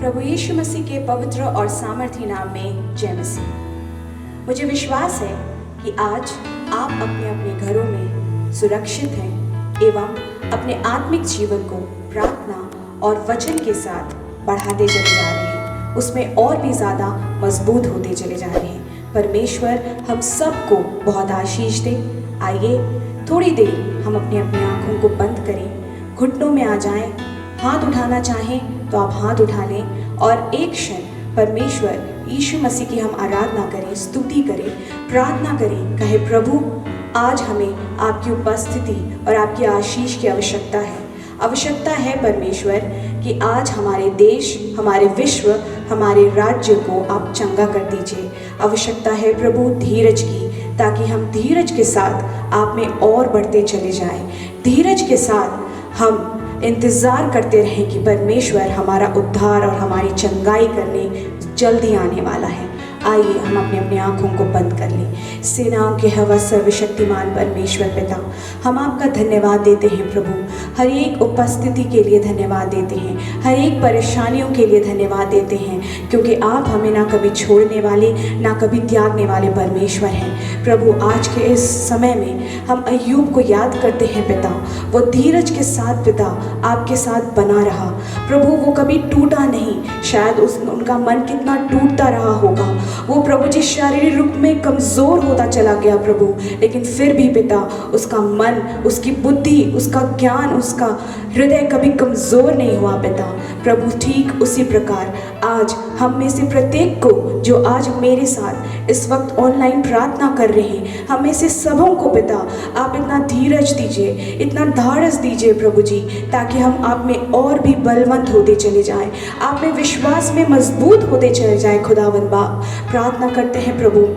प्रभु यीशु मसीह के पवित्र और सामर्थी नाम में जय मसीह। मुझे विश्वास है कि आज आप अपने अपने घरों में सुरक्षित हैं एवं अपने आत्मिक जीवन को प्रार्थना और वचन के साथ बढ़ाते चले जा रहे हैं, उसमें और भी ज़्यादा मजबूत होते चले जा रहे हैं। परमेश्वर हम सबको बहुत आशीष दे। आइए थोड़ी देर हम अपनी अपनी आँखों को बंद करें, घुटनों में आ जाएं, हाथ उठाना चाहें तो आप हाथ उठा लें और एक क्षण परमेश्वर यीशु मसीह की हम आराधना करें, स्तुति करें, प्रार्थना करें। कहे प्रभु आज हमें आपकी उपस्थिति और आपकी आशीष की आवश्यकता है परमेश्वर कि आज हमारे देश, हमारे विश्व, हमारे राज्य को आप चंगा कर दीजिए। आवश्यकता है प्रभु धीरज की, ताकि हम धीरज के साथ आप में और बढ़ते चले जाएं। धीरज के साथ हम इंतज़ार करते रहें कि परमेश्वर हमारा उद्धार और हमारी चंगाई करने जल्दी आने वाला है। आइए हम अपने अपने आँखों को बंद कर लें। सेनाओं के हवा सर्वशक्तिमान परमेश्वर पिता, हम आपका धन्यवाद देते हैं प्रभु। हर एक उपस्थिति के लिए धन्यवाद देते हैं, हर एक परेशानियों के लिए धन्यवाद देते हैं, क्योंकि आप हमें ना कभी छोड़ने वाले ना कभी त्यागने वाले परमेश्वर हैं। प्रभु आज के इस समय में हम अय्यूब को याद करते हैं पिता, वो धीरज के साथ पिता आपके साथ बना रहा प्रभु, वो कभी टूटा नहीं। शायद उनका मन कितना टूटता रहा होगा, वो प्रभु जी शारीरिक रूप में कमज़ोर होता चला गया प्रभु, लेकिन फिर भी पिता उसका मन, उसकी बुद्धि, उसका ज्ञान, उसका हृदय कभी कमज़ोर नहीं हुआ पिता। प्रभु ठीक उसी प्रकार आज हम में से प्रत्येक को, जो आज मेरे साथ इस वक्त ऑनलाइन प्रार्थना कर रहे हैं, हम में से सबों को पिता आप इतना धीरज दीजिए, इतना धाड़स दीजिए प्रभु जी, ताकि हम आप में और भी बलवंत होते चले जाएं, आप में विश्वास में मजबूत होते चले जाएं। खुदावंद बाप प्रार्थना करते हैं प्रभु,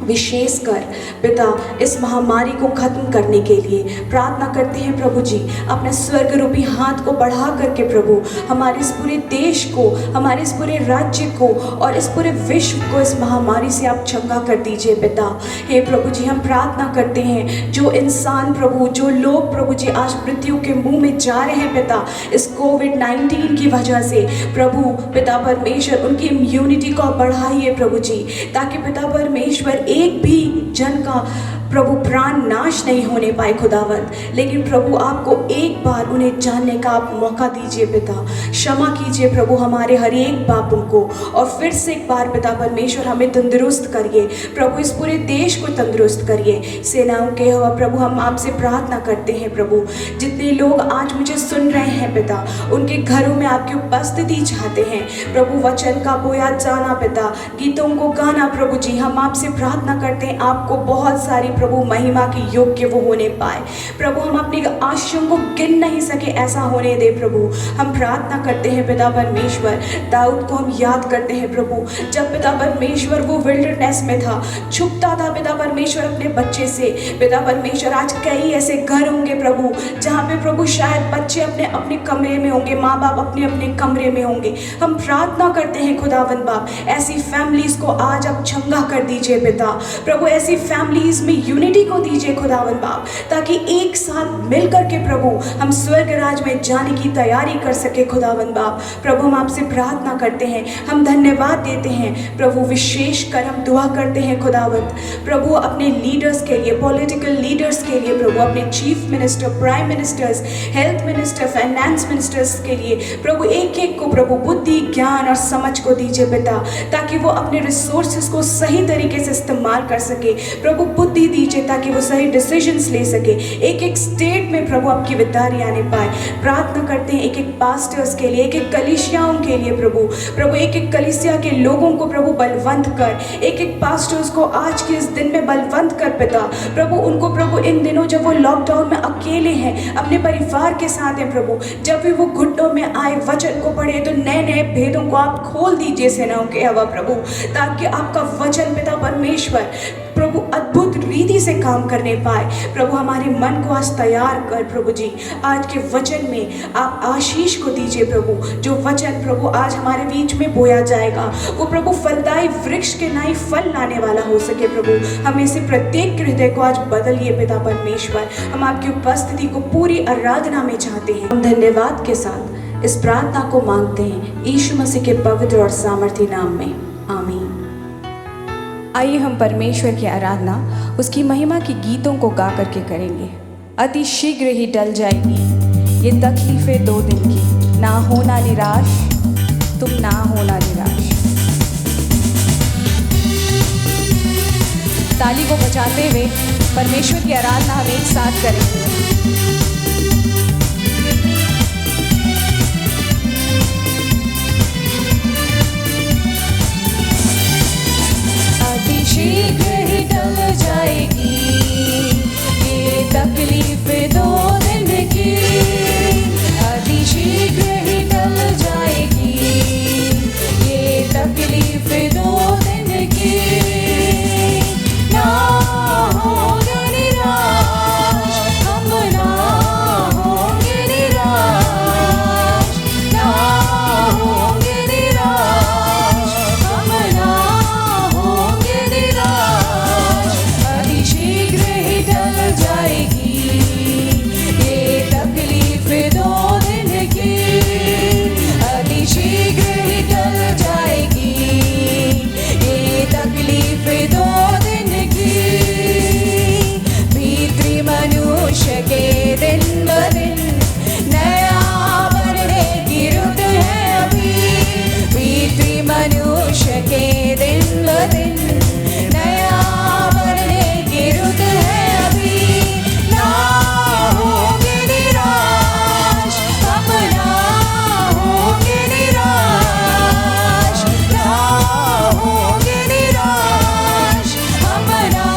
विशेषकर पिता इस महामारी को खत्म करने के लिए प्रार्थना करते हैं प्रभु जी। अपने स्वर्ग रूपी हाथ को बढ़ा करके प्रभु हमारे इस पूरे देश को, हमारे इस पूरे राज्य को और इस पूरे विश्व को इस महामारी से आप चंगा कर दीजिए पिता। हे प्रभु जी, हम प्रार्थना करते हैं जो इंसान प्रभु, जो लोग प्रभु जी आज मृत्यु के मुंह में जा रहे हैं पिता इस कोविड-19 की वजह से, प्रभु पिता परमेश्वर उनकी इम्यूनिटी को बढ़ाइए प्रभु जी, ताकि पिता परमेश्वर एक भी जन का प्रभु प्राण नाश नहीं होने पाए खुदावंत, लेकिन प्रभु आपको एक बार उन्हें जानने का आप मौका दीजिए पिता। क्षमा कीजिए प्रभु हमारे हर एक पापों को, और फिर से एक बार पिता परमेश्वर हमें तंदुरुस्त करिए प्रभु, इस पूरे देश को तंदुरुस्त करिए। सेनाओं के हवा प्रभु हम आपसे प्रार्थना करते हैं प्रभु, जितने लोग आज मुझे सुन रहे हैं पिता, उनके घरों में आपकी उपस्थिति चाहते हैं प्रभु, वचन का बोया जाना पिता, गीतों को गाना प्रभु जी, हम आपसे प्रार्थना करते हैं आपको बहुत सारी प्रभु महिमा की योग्य वो होने पाए प्रभु। हम अपनी आशीषों को गिन नहीं सके ऐसा होने दे प्रभु। हम प्रार्थना करते हैं पिता परमेश्वर, दाऊद को हम याद करते हैं प्रभु, जब पिता परमेश्वर वो विल्डरनेस में था, छुपता था पिता परमेश्वर अपने बच्चे से। पिता परमेश्वर आज कई ऐसे घर होंगे प्रभु जहाँ पे प्रभु शायद बच्चे अपने अपने कमरे में होंगे, माँ बाप अपने अपने कमरे में होंगे। हम प्रार्थना करते हैं खुदावंद बाप, ऐसी फैमिलीज को आज आप चंगा कर दीजिए पिता प्रभु, ऐसी फैमिलीज में यूनिटी को दीजिए खुदावंद बाप, ताकि एक साथ मिलकर के प्रभु हम स्वर्ग राज में जाने की तैयारी कर सके खुदावंद बाप। प्रभु हम आपसे प्रार्थना करते हैं, हम धन्यवाद देते हैं प्रभु, विशेष कर हम दुआ करते हैं खुदावंद प्रभु अपने लीडर्स के लिए, पॉलिटिकल लीडर्स के लिए प्रभु, अपने chief minister, prime ministers, health minister, finance ministers के लिए प्रभु, एक एक को प्रभु बुद्धि, ज्ञान और समझ को दीजिए पिता, ताकि वो अपने रिसोर्सेज को सही तरीके से इस्तेमाल कर सके प्रभु। बुद्धि दीजिए ताकि वो सही डिसीजंस ले सके, एक एक स्टेट में प्रभु आपकी विदारी आने पाए। प्रार्थना करते हैं एक एक पास्टर्स के लिए, एक एक कलीसियाओं के लिए प्रभु एक एक कलीसिया के लोगों को प्रभु बलवंत कर, एक एक पास्टर्स को आज के इस दिन में बलवंत कर पिता प्रभु, उनको प्रभु इन दिनों जब वो लॉकडाउन में अकेले हैं, अपने परिवार के साथ हैं प्रभु, जब भी वो घुटनों में आए वचन को पढ़े तो नए नए भेदों को आप खोल दीजिए सेनाओं के हवा प्रभु, ताकि आपका वचन पिता परमेश्वर प्रभु अद्भुत रीति से काम करने पाए प्रभु। हमारे मन को आज तैयार कर प्रभु जी, आज के वचन में आप आशीष को दीजिए प्रभु। जो वचन प्रभु आज हमारे बीच में बोया जाएगा वो प्रभु फलदायी वृक्ष के नाई फल लाने वाला हो सके प्रभु। हमें से प्रत्येक हृदय को आज बदलिए पिता परमेश्वर। हम आपकी उपस्थिति को पूरी आराधना में चाहते हैं। हम धन्यवाद के साथ इस प्रार्थना को मांगते हैं यीशु मसीह के पवित्र और सामर्थी नाम में, आमीन। आइए हम परमेश्वर की आराधना उसकी महिमा के गीतों को गा करके करेंगे। अति शीघ्र ही टल जाएगी ये तकलीफें 2 दिन की, ना होना निराश, तुम ना होना निराश। ताली को बजाते हुए परमेश्वर की आराधना हम एक साथ करेंगे। अति शीघ्र ही टल जाएगी ये तकलीफें 2 दिन की, अति शीघ्र ही टल जाएगी ये तकलीफें 2 दिन की। ना होंगे निराश, हम ना होंगे निराश, ना होंगे निराश, हम ना होंगे निराश। अति शीघ्र ही टल जाएगी ये तकलीफें 2 दिन की, अति शीघ्र ही टल जाएगी ये तकलीफें 2 दिन की। भीतरी मनुष्य के दिन ब दिन नया बढ़ने की रुत है अभी, भीतरी मनुष्य के दिन ब दिन नया बढ़ने की रुत है अभी। ना होंगे निराश, हम ना होंगे निराश, ना होंगे निराश, हम ना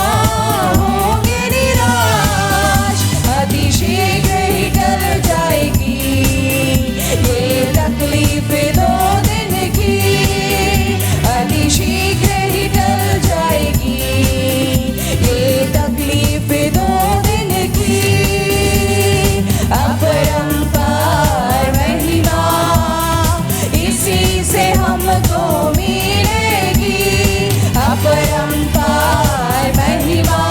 होंगे निराश। अति शीघ्र ही टल जाएगी ये तकलीफें 2 दिन की, अति शीघ्र ही टल जाएगी ये तकलीफें 2 दिन की। अपरंपार महिमा इसी से हमको मिलेगी, अपरंपार महिमा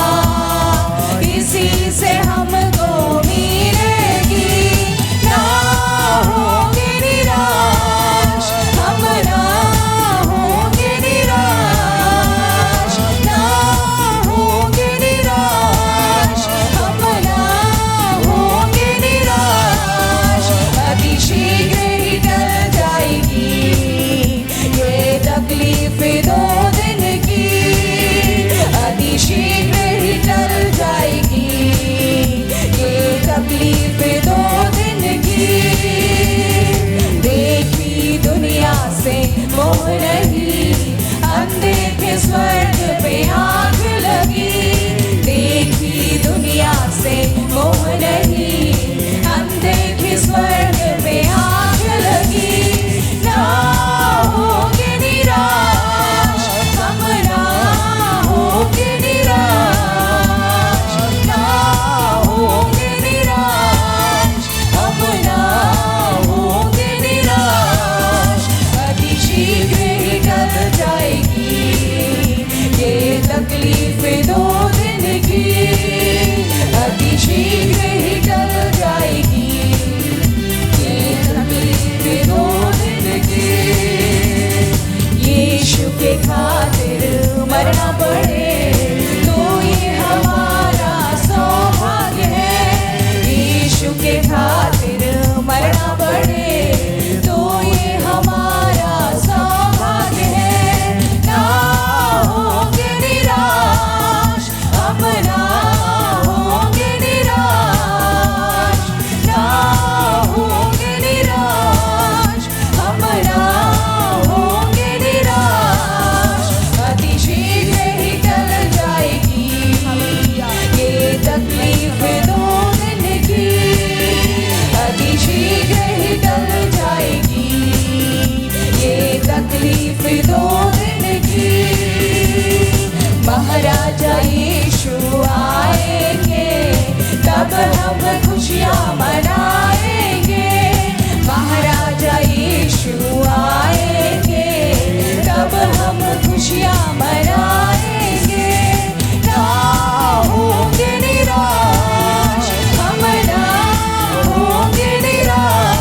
इसी से हमको मिलेगी। ना होंगे निराश, हम ना होंगे निराश, ना होंगे निराश, हम ना होंगे निराश। अति शीघ्र ही टल जाएगी ये तकलीफें 2 दिन की, अति शीघ्र ही टल जाएगी ये तकलीफें 2 दिन की। देखी दुनिया से मोह नहीं, अनदेखे स्वर्ग पे आँख लगी, देखी दुनिया से मोह नहीं, अनदेखे स्वर्ग पे आँख लगी। ना होंगे निराश, हम ना होंगे निराश, ना होंगे निराश, हम ना होंगे निराश। अति शीघ्र ही टल जाएगी ये तकलीफें 2 दिन की, अति शीघ्र ही टल जाएगी ये तकलीफें 2 दिन की। यीशु के खातिर मरना पड़े तो ये हमारा सौभाग्य है, यीशु के खातिर मरना पड़े तो ये हमारा सौभाग्य है। ना होंगे निराश, हम ना होंगे निराश, ना होंगे निराश, हम ना होंगे निराश। अति शीघ्र ही टल जाएगी ये तकलीफें 2 दिन की, अति शीघ्र ही टल जाएगी ये तकलीफें 2 दिन की। महाराजा यीशु आएंगे तब हम खुशियाँ मनाएंगे, महाराजा यीशु आएंगे तब हम खुशियाँ मनाएंगे। ना होंगे निराश, हम ना होंगे निराश,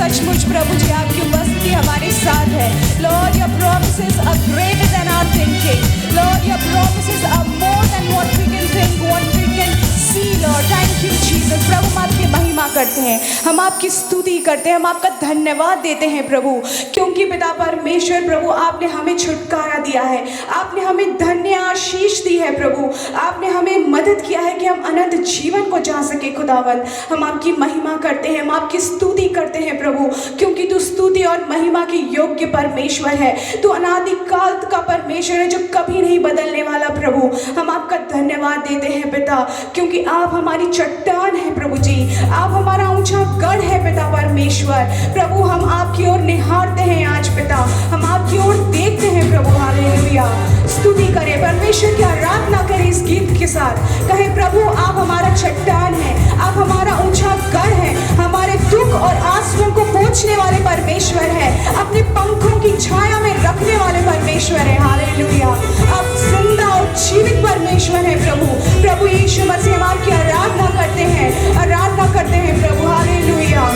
सचमुच प्रभु जी आपकी उपस्थिति हमारे साथ है। Lord your promises are greater than our thinking, Lord your promises are more than what we can think, what we can see. Lord thank you Jesus. प्रभु हम आपकी महिमा करते हैं, हम आपकी स्तुति करते हैं, हम आपका धन्यवाद देते हैं प्रभु, क्योंकि पिता परमेश्वर प्रभु आपने हमें छुटकारा दिया है, आपने हमें धन्य आशीष दी है प्रभु, आपने हमें मदद किया है कि हम अनंत जीवन को जा सके। खुदावन हम आपकी महिमा करते हैं, हम आपकी स्तुति करते हैं प्रभु, क्योंकि तू स्तुति और महिमा के योग्य परमेश्वर है, तू अनादि काल का परमेश्वर है जो कभी नहीं बदलने वाला। प्रभु हम आपका धन्यवाद देते हैं पिता, क्योंकि आप हमारी चट्टान है प्रभु जी, आप हमारा ऊंचा गढ़ है पिता परमेश्वर। प्रभु हम आपकी ओर निहारते हैं आज पिता, हम आपकी ओर देखते हैं प्रभु। हालेलुया। स्तुति करें परमेश्वर की आराधना करें इस गीत के साथ, कहे प्रभु आप हमारा चट्टान है, आप हमारा ऊंचा गढ़ है, हमारे दुख और आंसुओं को पोंछने वाले परमेश्वर है, अपने पंखों की छाया में रखने वाले परमेश्वर है। हालेलुया। आप जिंदा और जीवित परमेश्वर है प्रभु। प्रभु यीशु मसीह हम आपकी आराधना करते हैं, आराधना करते हैं प्रभु। Hallelujah,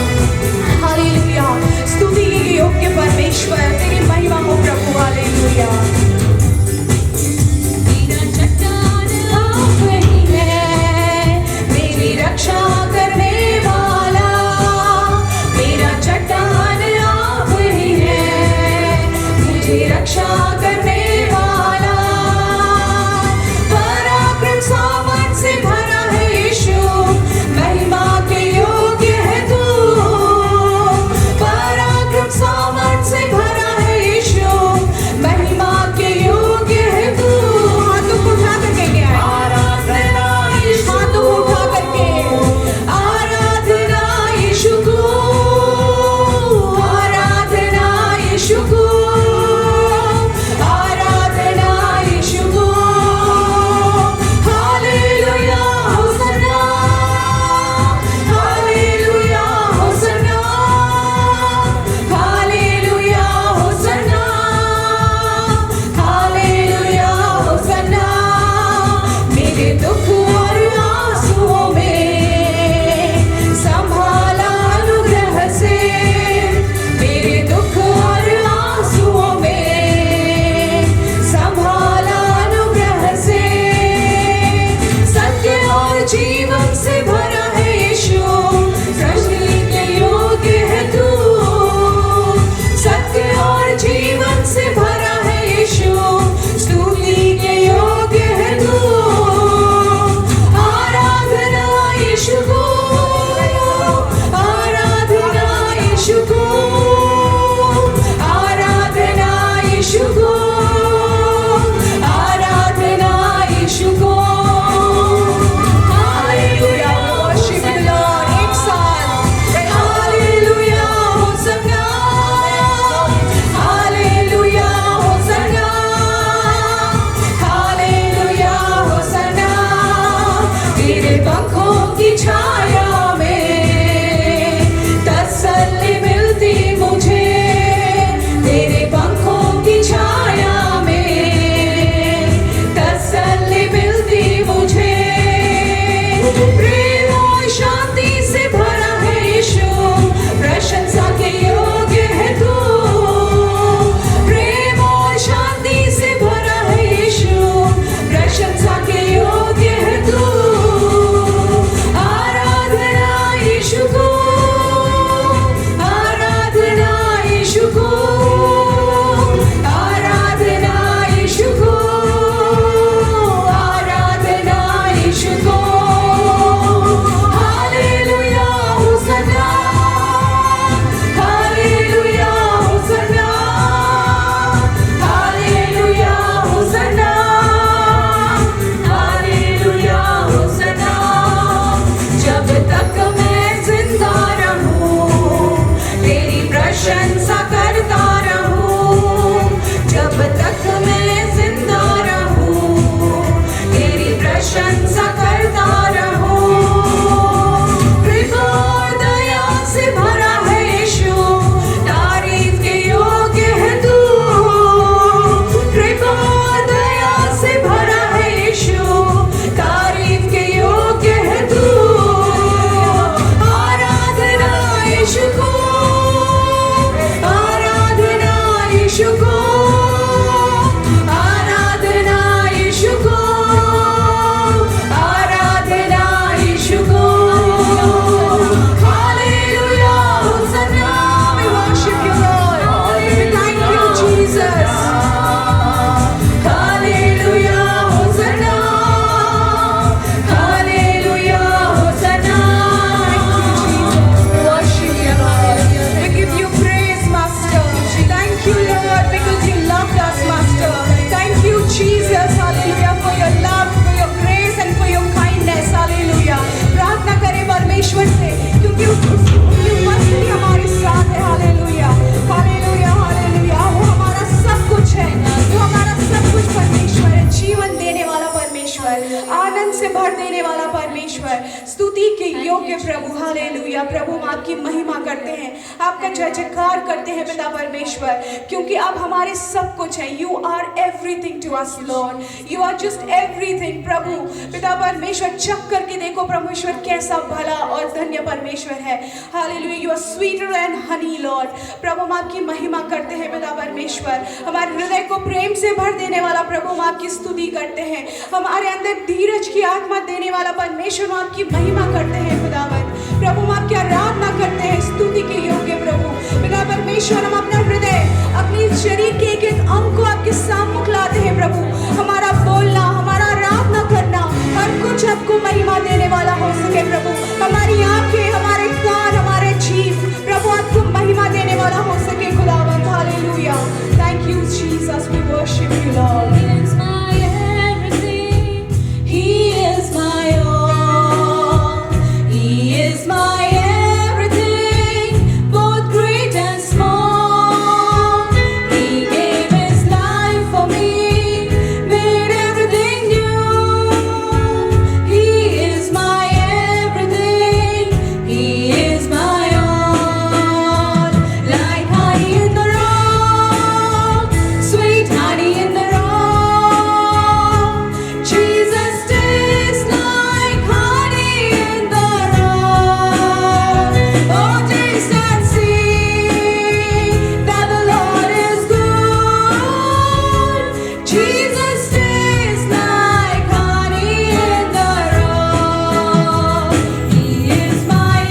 hallelujah. स्तुति के योग्य परमेश्वर तेरी महिमा हो प्रभु। हालेलुया। रक्षा करने वाला मेरा चट्टान आप ही है, मुझे रक्षा करने वाला, पराक्रम सामर्थ से भरा है यीशु, उसकी उपस्थिति हमारे साथ है। Hallelujah, hallelujah, hallelujah. वो हमारा सब कुछ है, वो हमारा सब कुछ परमेश्वर है, जीवन देने वाला परमेश्वर, आनंद से भर देने वाला परमेश्वर, स्तुति के योग्य प्रभु। हालेलुया। प्रभु हम आपकी महिमा करते हैं, आपका जय जयकार करते हैं पिता परमेश्वर, क्योंकि आप हमारे सब कुछ है। You are everything to us Lord, you are just everything प्रभु। पिता परमेश्वर चख करके देखो परमेश्वर कैसा भला और धन्य परमेश्वर है। Hallelujah, you are sweeter than honey Lord. प्रभु हम आपकी महिमा करते हैं पिता परमेश्वर, हमारे हृदय को प्रेम से भर देने वाला प्रभु हम आपकी स्तुति करते हैं, हमारे अंदर धीरज की आत्मा देने वाला परमेश्वर हम आपकी महिमा करते हैं खुदावन। प्रभु हम आपकी आराधना करते हैं, स्तुति के योग्य प्रभु। पिता परमेश्वर हम अपना हृदय, अपने शरीर के एक एक अंग को आपके सम्मुख लाते हैं प्रभु। हमारा बोलना, हमारा आराधना करना, हर कुछ आपको महिमा देने वाला हो सके प्रभु। हमारी आंखें, हमारे कान, हमारे जीभ प्रभु आपको महिमा देने वाला हो सके खुदावन। Hallelujah, thank you Jesus, we worship you Lord. He is my everything, He is my all, He is my everything, both great and small. He gave His life for me, made everything new. He is my everything, He is my all. Like honey in the rock, sweet honey in the rock. Jesus tastes like honey in the rock. Oh, taste and see that the Lord is good. Jesus tastes like honey in the rock. He is my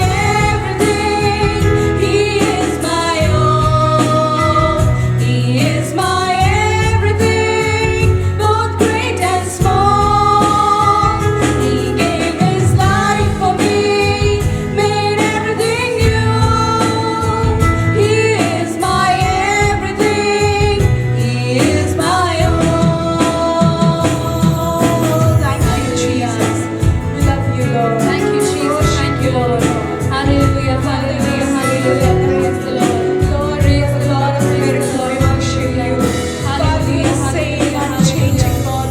everything, He is my all, He is my everything, both great and small. He gave His life for me, made everything new. He is my everything, He is my all. Thank you Jesus, we love you Lord. Thank you, Jesus. Thank you, Lord. Hallelujah, hallelujah, hallelujah. Praise the Lord. Lord, praise the Lord. Praise the Lord. Hallelujah, hallelujah, hallelujah.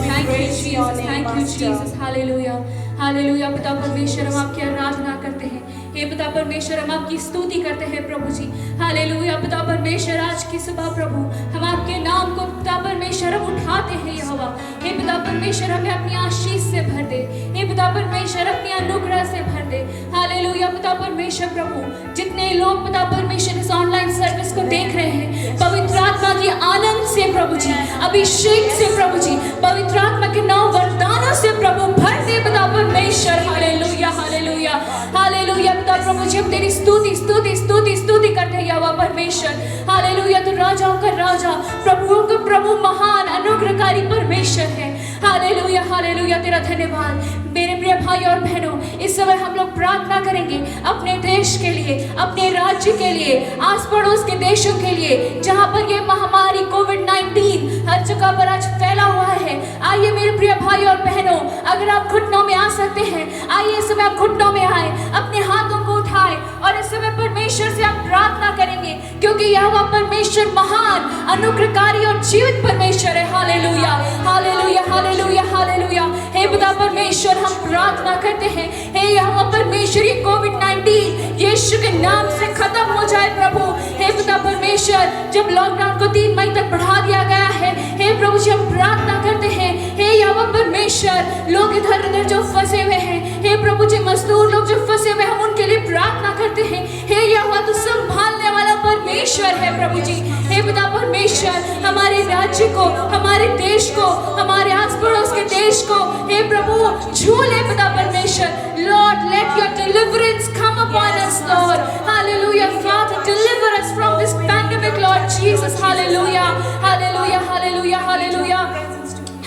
Thank you, Jesus. Thank you, Jesus. Hallelujah. Hallelujah. पिता परमेश्वर हम आपकी आराधना करते हैं, हे पिता परमेश्वर हम आपकी स्तुति करते हैं प्रभु जी। हालेलुया। पिता परमेश्वर आज की सुबह प्रभु हम आपके नाम को पिता परमेश्वर हम उठाते हैं यहोवा। हे पिता परमेश्वर हमें अपनी आशीष से भर दे, हे पिता परमेश्वर अपनी अनुग्रह से भर दे। हालेलुया। पिता परमेश्वर प्रभु जितने लोग पिता परमेश्वर इस ऑनलाइन सर्विस को देख रहे हैं, पवित्र आत्मा की आनंद से प्रभु जी, अभिषेक से प्रभु जी, पवित्र आत्मा के नौ वरदानों से प्रभु भर दे पिता परमेश्वर। Hallelujah, hallelujah, hallelujah. पिता प्रभु जी हम तेरी स्तुति स्तुति स्तुति स्तुति करते हैं यहोवा परमेश्वर। हालेलुया। तो राजाओं का राजा, प्रभुओं का प्रभु, महान अनुग्रहकारी परमेश्वर है। Hallelujah, hallelujah. तेरा धन्यवाद। मेरे प्रिय भाई और बहनों, इस समय हम लोग प्रार्थना करेंगे अपने देश के लिए, अपने राज्य के लिए, आस पड़ोस के देशों के लिए जहां पर ये महामारी कोविड-19 हर जगह पर आज फैला हुआ है। आइए मेरे प्रिय भाई और बहनों, अगर आप घुटनों में आ सकते हैं, आइए इस समय आप घुटनों में आए, अपने हाथों को उठाए और इस समय परमेश्वर से आप प्रार्थना करेंगे, क्योंकि यहोवा परमेश्वर महान अनुग्रहकारी और जीवित परमेश्वर है। Hallelujah, hallelujah, hallelujah, hallelujah. हे पिता परमेश्वर हम प्रार्थना करते हैं, हे यहोवा परमेश्वर ये कोविड-19 यीशु के नाम से खत्म हो जाए प्रभु। हे पिता परमेश्वर जब लॉकडाउन को 3 मई तक बढ़ा दिया गया है, हे प्रभु जी हम प्रार्थना करते हैं, हे यहोवा परमेश्वर लोग इधर उधर जो फंसे हुए हैं, हे प्रभु जी मजदूर लोग जो फंसे हुए हम उनके लिए प्रार्थना करते हैं। हे यहोवा तू संभालने वाला परमेश्वर है प्रभु जी। हे पिता परमेश्वर हमारे राज्य को, हमारे देश को, हमारे आस पड़ोस के देश को हे प्रभु छूले पिता परमेश्वर। Lord, let your deliverance come upon us, Lord. Hallelujah, Father, deliver us from this pandemic, Lord Jesus. Hallelujah, hallelujah, hallelujah, hallelujah.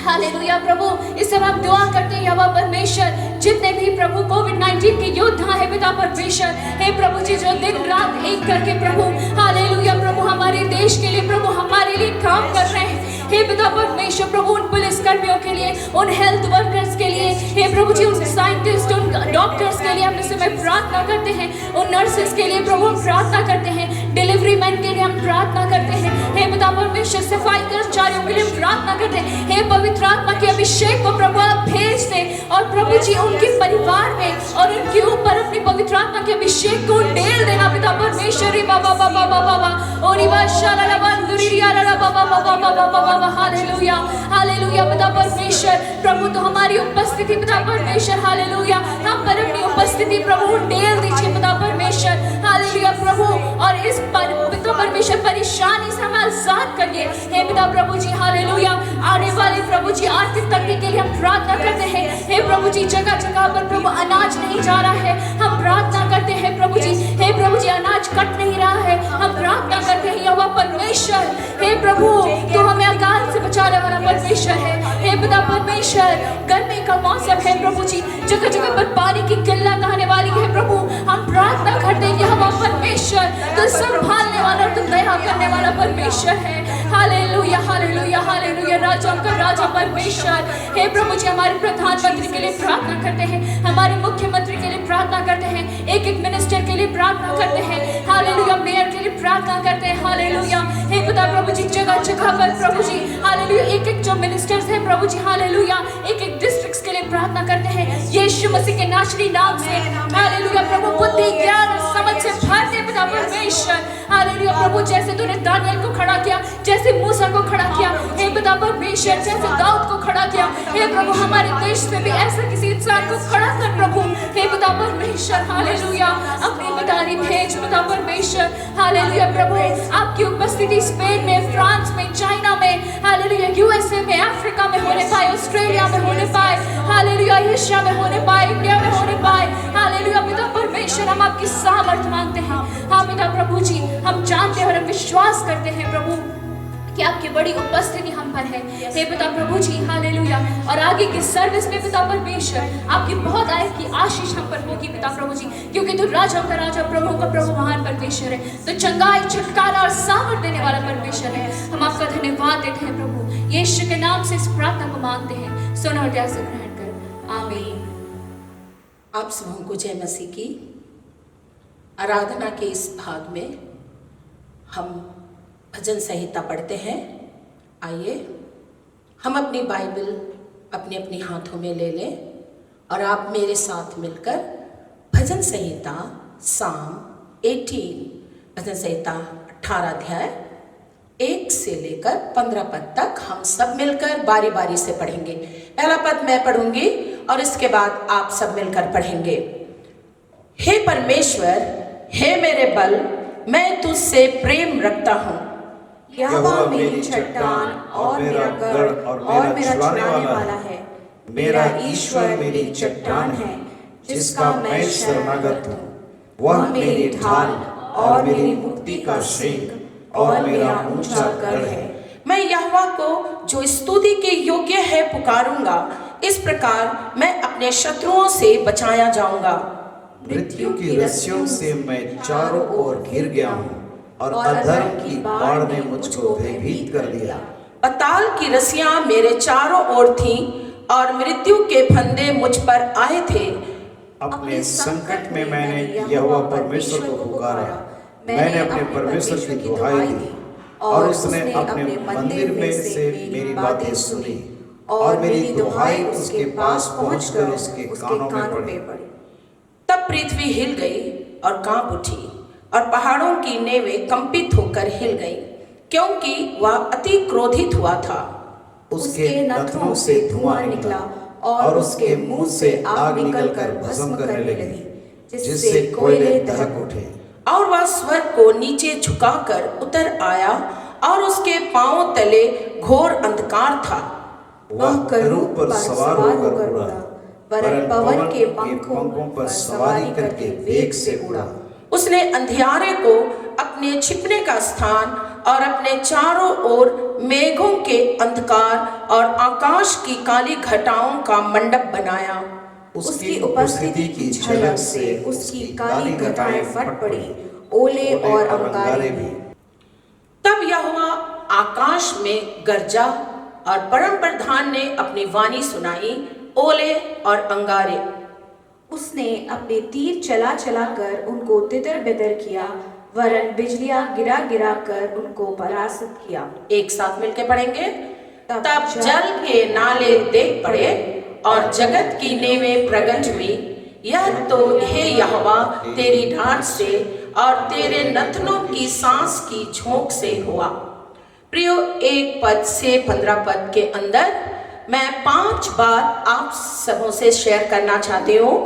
Hallelujah प्रभु इस समय हम दुआ करते हैं यहोवा परमेश्वर, जितने भी प्रभु कोविड-19 के योद्धा है पिता परमेश्वर, हे प्रभु जी जो दिन रात एक करके प्रभु हालेलुया प्रभु हमारे देश के लिए प्रभु हमारे लिए काम कर रहे हैं, हे पिता परमेश्वर प्रभु उन पुलिस कर्मियों के लिए, उन हेल्थ वर्कर्स के लिए, हे प्रभु जी उन साइंटिस्ट, उन डॉक्टर्स के लिए हम इस समय प्रार्थना करते हैं, उन नर्सेस के लिए प्रभु हम प्रार्थना करते हैं, डिलीवरी मैन के लिए हम प्रार्थना करते हैं, हे पिता परमेश्वर सफाई कर्मचारियों के लिए हम प्रार्थना करते हैं, हे पवित्र आत्मा के अभिषेक को प्रभु आप भेज दें और प्रभु जी उनके परिवार में और उनके ऊपर अपनी पवित्र आत्मा के अभिषेक को डेल देना पिता परमेश्वर। बाबा बाबा बाबा ओरी बाशाला बंदुरिया बाबा बाबा बाबा बाबा हालेलुया हालेलुया पिता परमेश्वर। प्रभु तो हमारी उपस्थिति पिता परमेश्वर हालेलुया, हम पर अपनी उपस्थिति प्रभु डेल दीजिए पिता परमेश्वर हालेलुया प्रभु। और इस पिता परमेश्वर परेशानी से हमें आजाद करिए हे पिता प्रभु जी हालेलुया। आने वाले प्रभु जी आर्थिक तंगी के लिए हम प्रार्थना करते हैं, हे प्रभु जी जगह जगह पर प्रभु अनाज नहीं जा रहा है, हम प्रार्थना करते हैं प्रभु जी, हे प्रभु जी अनाज कट नहीं रहा है, हम प्रार्थना करते हैं यहोवा परमेश्वर, हे प्रभु तो हमें अकाल से बचाने वाला परमेश्वर है, हे पिता परमेश्वर। गर्मी का मौसम है प्रभु जी, जगह जगह पर पानी की किल्लत आने वाली है प्रभु, हम प्रार्थना करते हैं यहोवा परमेश्वर तो संभालने वाला, तो दया करने वाला परमेश्वर है। हालेलुया हालेलुया हालेलुया राजाओं का राजा परमेश्वर, हे प्रभु जी हमारे प्रधानमंत्री के लिए प्रार्थना करते हैं, हमारे मुख्यमंत्री के लिए प्रार्थना करते हैं, एक एक मिनिस्टर के लिए प्रार्थना करते हैं, हालेलुया मेयर के लिए प्रार्थना करते हैं हालेलुया। हे पिता प्रभु जी जगह जगह पर प्रभु जी हालेलुया एक एक जो मिनिस्टर्स हैं प्रभु जी हालेलुया एक एक डिस्ट्रिक्ट्स के लिए प्रार्थना करते हैं यीशु मसीह के नासरी नाम से हालेलुया प्रभु। बुद्धि ज्ञान और समझ से भर दे पिता परमेश्वर हालेलुया प्रभु। जैसे तूने दानियल को खड़ा किया, जैसे मूसा को खड़ा किया हे पिता परमेश्वर, जैसे दाऊद को खड़ा किया हे प्रभु, हमारे देश में भी ऐसा किसी इंसान को खड़ा कर प्रभु हे पिता परमेश्वर हालेलुया। अपनी मदारी भेज पिता परमेश्वर हालेलुया प्रभु। आपकी उपस्थिति स्पेन में, फ्रांस में, चाइना में हालेलुया, यूएसए में, अफ्रीका में होने पाए, ऑस्ट्रेलिया में होने पाए हालेलुया, एशिया में होने पाए, इंडिया में होने पाए हालेलुया पिता परमेश्वर। हम आपकी सामर्थ मांगते हैं हाँ पिता प्रभु जी, हम जानते हैं और हम विश्वास करते हैं प्रभु कि आपकी बड़ी उपस्थिति हम पर है हे पिता प्रभु जी हालेलुया। और आगे की सर्विस में पिता परमेश्वर आपकी बहुत आय की आशीष हम पर होगी पिता प्रभु जी, क्योंकि तू राजा का राजा, प्रभु का प्रभु, महान परमेश्वर है, तो चंगाई, छुटकारा और सामर्थ देने वाला परमेश्वर है। हम आपका धन्यवाद देते हैं प्रभु, यीशु के नाम से इस प्रार्थना को मांगते हैं, सुनो और दया से ग्रहण कर, आमीन। आप सबों को जय मसीह की। आराधना के इस भाग में हम भजन संहिता पढ़ते हैं। आइए हम अपनी बाइबल अपने अपने हाथों में ले लें और आप मेरे साथ मिलकर भजन संहिता साम 18 भजन संहिता 18 अध्याय 1 से लेकर 15 पद तक हम सब मिलकर बारी बारी से पढ़ेंगे। पहला पद मैं पढ़ूंगी और इसके बाद आप सब मिलकर पढ़ेंगे। हे परमेश्वर, हे मेरे बल, मैं तुझसे प्रेम रखता हूँ। यहोवा मेरी चट्टान और मेरा गढ़ और मेरा छुड़ाने वाला है। मेरा ईश्वर मेरी चट्टान है जिसका मैं शरणागत हूँ। वह मेरी ढाल और मेरी मुक्ति का श्रृंग और मेरा ऊंचा गढ़ है। मैं यहोवा को जो स्तुति के योग्य है पुकारूंगा। इस प्रकार मैं अपने शत्रुओं से बचाया जाऊंगा। मृत्यु की रस्सियों से मैं चारों ओर घिर गया हूँ और अधर्म की बाढ़ ने मुझको भयभीत कर दिया। पाताल की रस्सियां मेरे चारों ओर थीं और मृत्यु के फंदे मुझ पर आए थे। अपने संकट में मैंने यहोवा परमेश्वर को पुकारा। मैंने अपने परमेश्वर की दुहाई दी और उसने अपने मंदिर में से मेरी बातें सुनी और मेरी दुहाई उसके पास पहुंचकर उसके कानों में पड़ी। तब पृथ्वी हिल गई और कांप उठी और पहाड़ों की नेवें कंपित होकर हिल गई, क्योंकि वह अति क्रोधित हुआ था। उसके नथनों से धुआं निकला और उसके मुंह से आग निकलकर भस्म करने लगी, जिससे कोयले दहक उठे। और वह स्वर्ग को नीचे झुकाकर उतर आया और उसके पांवों तले घोर अंधकार था। वह करूब पर सवार होकर उड़ा, वरन पवन के पंखों पर सवारी करके वेग से उड़ा। उसने अंधियारे को अपने छिपने का स्थान और अपने चारों ओर मेघों के अंधकार और आकाश की काली घटाओं का मंडप बनाया। उसकी उपस्थिति की झलक से उसकी काली घटाएं फट पड़ी, ओले और अंगारे भी। तब यहोवा आकाश में गरजा और परम प्रधान ने अपनी वाणी सुनाई, ओले और अंगारे। उसने अपने तीर चला चला कर उनको तितर बितर किया, वरन बिजलियां गिरा गिरा कर उनको परास्त किया। एक साथ मिलके पढ़ेंगे। तब जल के नाले देख पड़े और जगत की नेवें प्रगट हुई। यह तो हे यहोवा तेरी डांट से और तेरे नथनों की सांस की झोंक से हुआ। प्रियो, 1 पद से 15 पद के अंदर मैं 5 बात आप सबों से शेयर करना चाहती हूँ,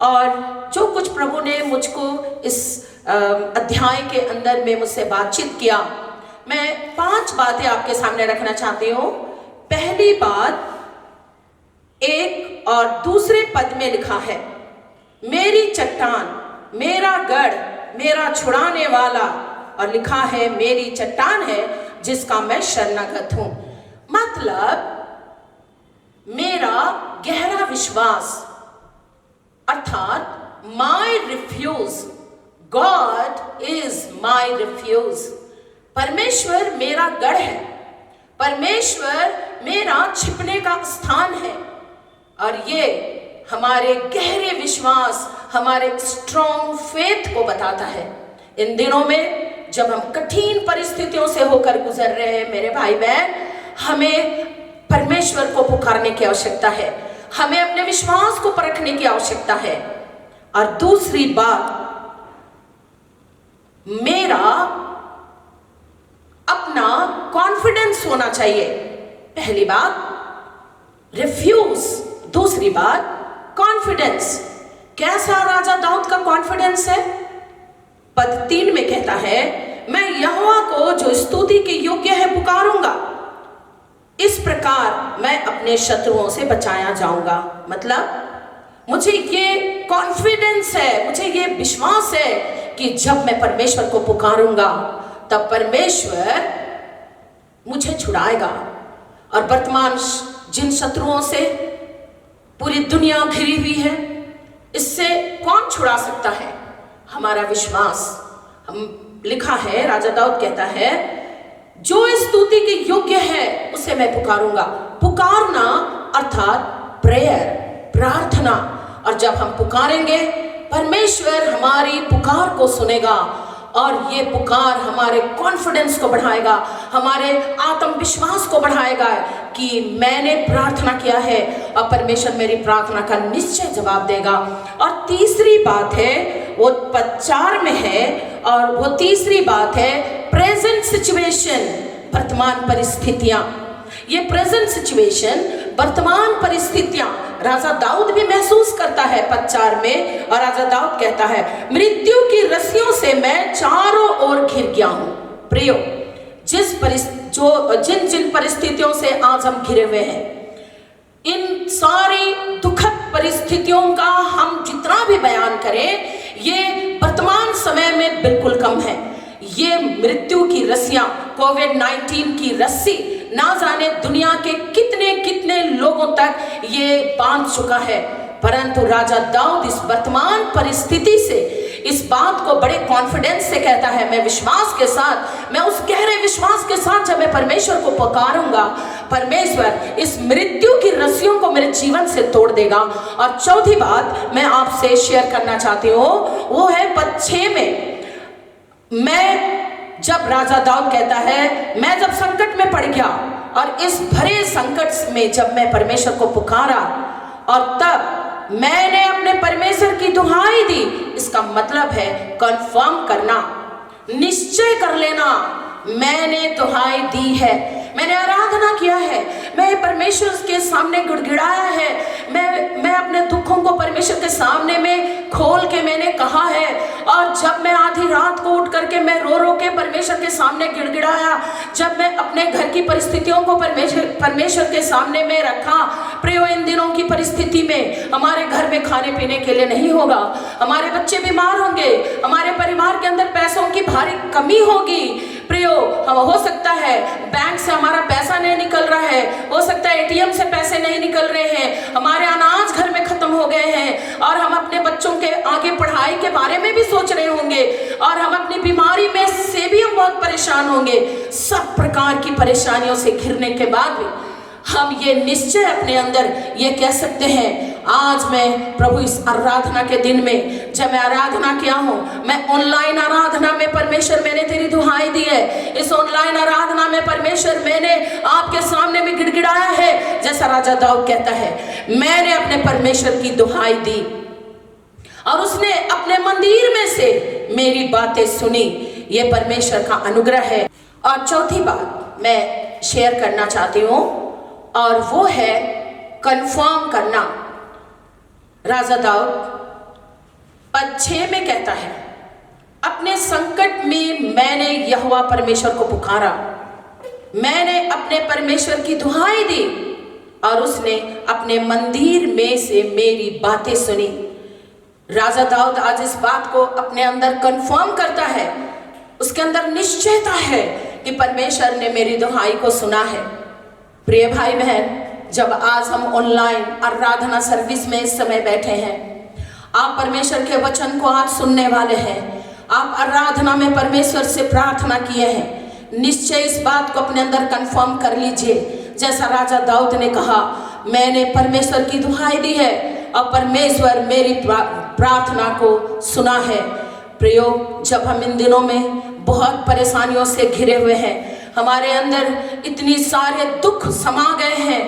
और जो कुछ प्रभु ने मुझको इस अध्याय के अंदर में मुझसे बातचीत किया, मैं 5 बातें आपके सामने रखना चाहती हूँ। पहली बात, 1 और 2 पद में लिखा है, मेरी चट्टान, मेरा गढ़, मेरा छुड़ाने वाला, और लिखा है मेरी चट्टान है जिसका मैं शरणागत हूं। मतलब मेरा गहरा विश्वास, अर्थात my refuge, God is my refuge. परमेश्वर मेरा गढ़ है, परमेश्वर मेरा छिपने का स्थान है, और ये हमारे गहरे विश्वास, हमारे स्ट्रॉन्ग फेथ को बताता है। इन दिनों में जब हम कठिन परिस्थितियों से होकर गुजर रहे हैं मेरे भाई बहन, हमें परमेश्वर को पुकारने की आवश्यकता है, हमें अपने विश्वास को परखने की आवश्यकता है। और दूसरी बात, मेरा अपना कॉन्फिडेंस होना चाहिए। पहली बात रिफ्यूज, दूसरी बात कॉन्फिडेंस। कैसा राजा दाऊद का कॉन्फिडेंस है? पद 3 में कहता है, मैं यहोवा को जो स्तुति के योग्य है पुकारूंगा, इस प्रकार मैं अपने शत्रुओं से बचाया जाऊंगा। मतलब मुझे ये कॉन्फिडेंस है, मुझे ये विश्वास है कि जब मैं परमेश्वर को पुकारूंगा तब परमेश्वर मुझे छुड़ाएगा। और वर्तमान जिन शत्रुओं से पूरी दुनिया घिरी हुई है, इससे कौन छुड़ा सकता है? हमारा विश्वास। हम लिखा है, राजा दाऊद कहता है, जो स्तुति के योग्य है उसे मैं पुकारूंगा। पुकारना अर्थात प्रेयर, प्रार्थना। और जब हम पुकारेंगे, परमेश्वर हमारी पुकार को सुनेगा, और ये पुकार हमारे कॉन्फिडेंस को बढ़ाएगा, हमारे आत्मविश्वास को बढ़ाएगा कि मैंने प्रार्थना किया है और परमेश्वर मेरी प्रार्थना का निश्चय जवाब देगा। और तीसरी बात है, वो पद 4 में है, और वो तीसरी बात है प्रेजेंट सिचुएशन, वर्तमान परिस्थितियां। ये प्रेजेंट सिचुएशन, वर्तमान परिस्थितियां राजा दाऊद भी महसूस करता है पद 4 में। और राजा दाऊद कहता है, मृत्यु की रस्सियों से मैं चारों ओर घिर गया हूं। प्रियो, जिन परिस्थितियों से आज हम घिरे हुए हैं, इन सारी दुखद परिस्थितियों का हम जितना भी बयान करें, ये वर्तमान समय में बिल्कुल कम है। ये मृत्यु की रस्सियां, कोविड-19 की रस्सी ना जाने दुनिया के कितने कितने लोगों तक ये बांध चुका है। परंतु राजा दाऊद इस वर्तमान परिस्थिति से, इस बात को बड़े कॉन्फिडेंस से कहता है, मैं विश्वास के साथ, मैं उस गहरे विश्वास के साथ जब मैं परमेश्वर को पुकारूंगा, परमेश्वर इस मृत्यु की रस्सियों को मेरे जीवन से तोड़ देगा। और चौथी बात मैं आपसे शेयर करना चाहती हूँ, वो है पद 6 में। जब राजा दाऊद कहता है, मैं जब संकट में पड़ गया और इस भरे संकट में जब मैं परमेश्वर को पुकारा और तब मैंने अपने परमेश्वर की दुहाई दी, इसका मतलब है कंफर्म करना, निश्चय कर लेना, मैंने दुहाई दी है, मैंने आराधना किया है, मैं परमेश्वर के सामने गिड़गिड़ाया है, मैं अपने दुखों को परमेश्वर के सामने में खोल के मैंने कहा है। और जब मैं आधी रात को उठ करके मैं रो रो के परमेश्वर के सामने गिड़गिड़ाया, जब मैं अपने घर की परिस्थितियों को परमेश्वर के सामने में रखा। प्रियो, इन दिनों की परिस्थिति में हमारे घर में खाने पीने के लिए नहीं होगा, हमारे बच्चे बीमार होंगे, हमारे परिवार के अंदर पैसों की भारी कमी होगी। प्रियो, हम हो सकता है बैंक से हमारा पैसा नहीं निकल रहा है, हो सकता है एटीएम से पैसे नहीं निकल रहे हैं, हमारे अनाज घर में खत्म हो गए हैं, और हम अपने बच्चों के आगे पढ़ाई के बारे में भी सोच रहे होंगे, और हम अपनी बीमारी में से भी हम बहुत परेशान होंगे। सब प्रकार की परेशानियों से घिरने के बाद भी हम ये निश्चय अपने अंदर ये कह सकते हैं, आज मैं प्रभु इस आराधना के दिन में जब मैं आराधना किया हूँ, मैं ऑनलाइन आराधना में परमेश्वर मैंने तेरी दुहाई दी है। इस ऑनलाइन आराधना में परमेश्वर मैंने आपके सामने में गिड़गिड़ाया है, जैसा राजा दाऊद कहता है, मैंने अपने परमेश्वर की दुहाई दी और उसने अपने मंदिर में से मेरी बातें सुनी। ये परमेश्वर का अनुग्रह है। और चौथी बात मैं शेयर करना चाहती हूँ और वो है कंफर्म करना। राजा दाऊद पद 6 में कहता है, अपने संकट में मैंने यहोवा परमेश्वर को पुकारा, मैंने अपने परमेश्वर की दुहाई दी और उसने अपने मंदिर में से मेरी बातें सुनी। राजा दाऊद आज इस बात को अपने अंदर कंफर्म करता है, उसके अंदर निश्चयता है कि परमेश्वर ने मेरी दुहाई को सुना है। प्रिय भाई बहन, जब आज हम ऑनलाइन आराधना सर्विस में इस समय बैठे हैं, आप परमेश्वर के वचन को आज सुनने वाले हैं, आप आराधना में परमेश्वर से प्रार्थना किए हैं, निश्चय इस बात को अपने अंदर कंफर्म कर लीजिए। जैसा राजा दाऊद ने कहा, मैंने परमेश्वर की दुहाई दी है और परमेश्वर मेरी प्रार्थना को सुना है। प्रियो, जब हम इन दिनों में बहुत परेशानियों से घिरे हुए हैं, हमारे अंदर इतनी सारे दुख समा गए हैं,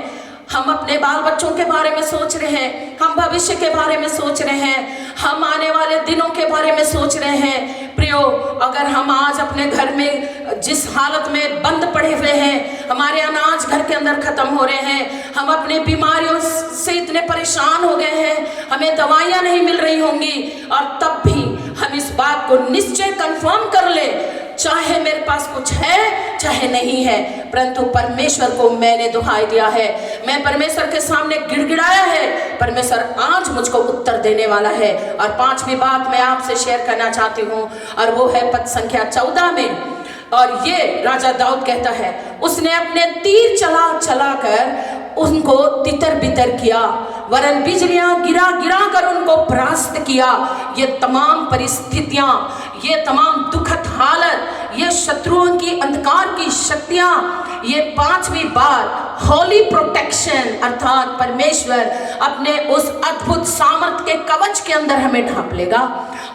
हम अपने बाल बच्चों के बारे में सोच रहे हैं, हम भविष्य के बारे में सोच रहे हैं, हम आने वाले दिनों के बारे में सोच रहे हैं। प्रियो, अगर हम आज अपने घर में जिस हालत में बंद पड़े हुए हैं, हमारे अनाज घर के अंदर खत्म हो रहे हैं, हम अपने बीमारियों से इतने परेशान हो गए हैं, हमें दवाइयाँ नहीं मिल रही होंगी, और तब भी हम इस बात को निश्चय कंफर्म कर ले, चाहे मेरे पास कुछ है चाहे नहीं है, परंतु परमेश्वर को मैंने दुहाई दिया है, मैं परमेश्वर के सामने गिड़गिड़ाया है, परमेश्वर आज मुझको उत्तर देने वाला है। और 5वीं बात मैं आपसे शेयर करना चाहती हूँ और वो है पद संख्या 14 में। और ये राजा दाऊद कहता है, उसने अपने तीर चला कर उनको तितर बितर किया, वरन बिजलियां गिरा गिरा कर उनको परास्त किया। ये तमाम परिस्थितियां, ये तमाम दुखद हालत, ये शत्रुओं की अंधकार की शक्तियां, ये 5वीं बार होली प्रोटेक्शन अर्थात परमेश्वर अपने उस अद्भुत सामर्थ के कवच के अंदर हमें ढांप लेगा।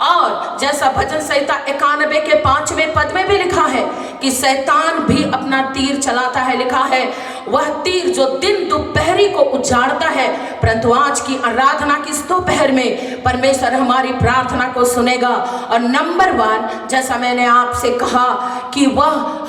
और जैसा भजन संहिता 91 के 5वें पद में भी लिखा है कि शैतान भी अपना तीर चलाता है, लिखा है वह तीर जो दिन दोपहरी को उजाड़ता है, परंतु आज की आराधना की इस दोपहर में परमेश्वर हमारी प्रार्थना को सुनेगा। और नंबर 1, जैसा मैंने आपसे कहा कि वह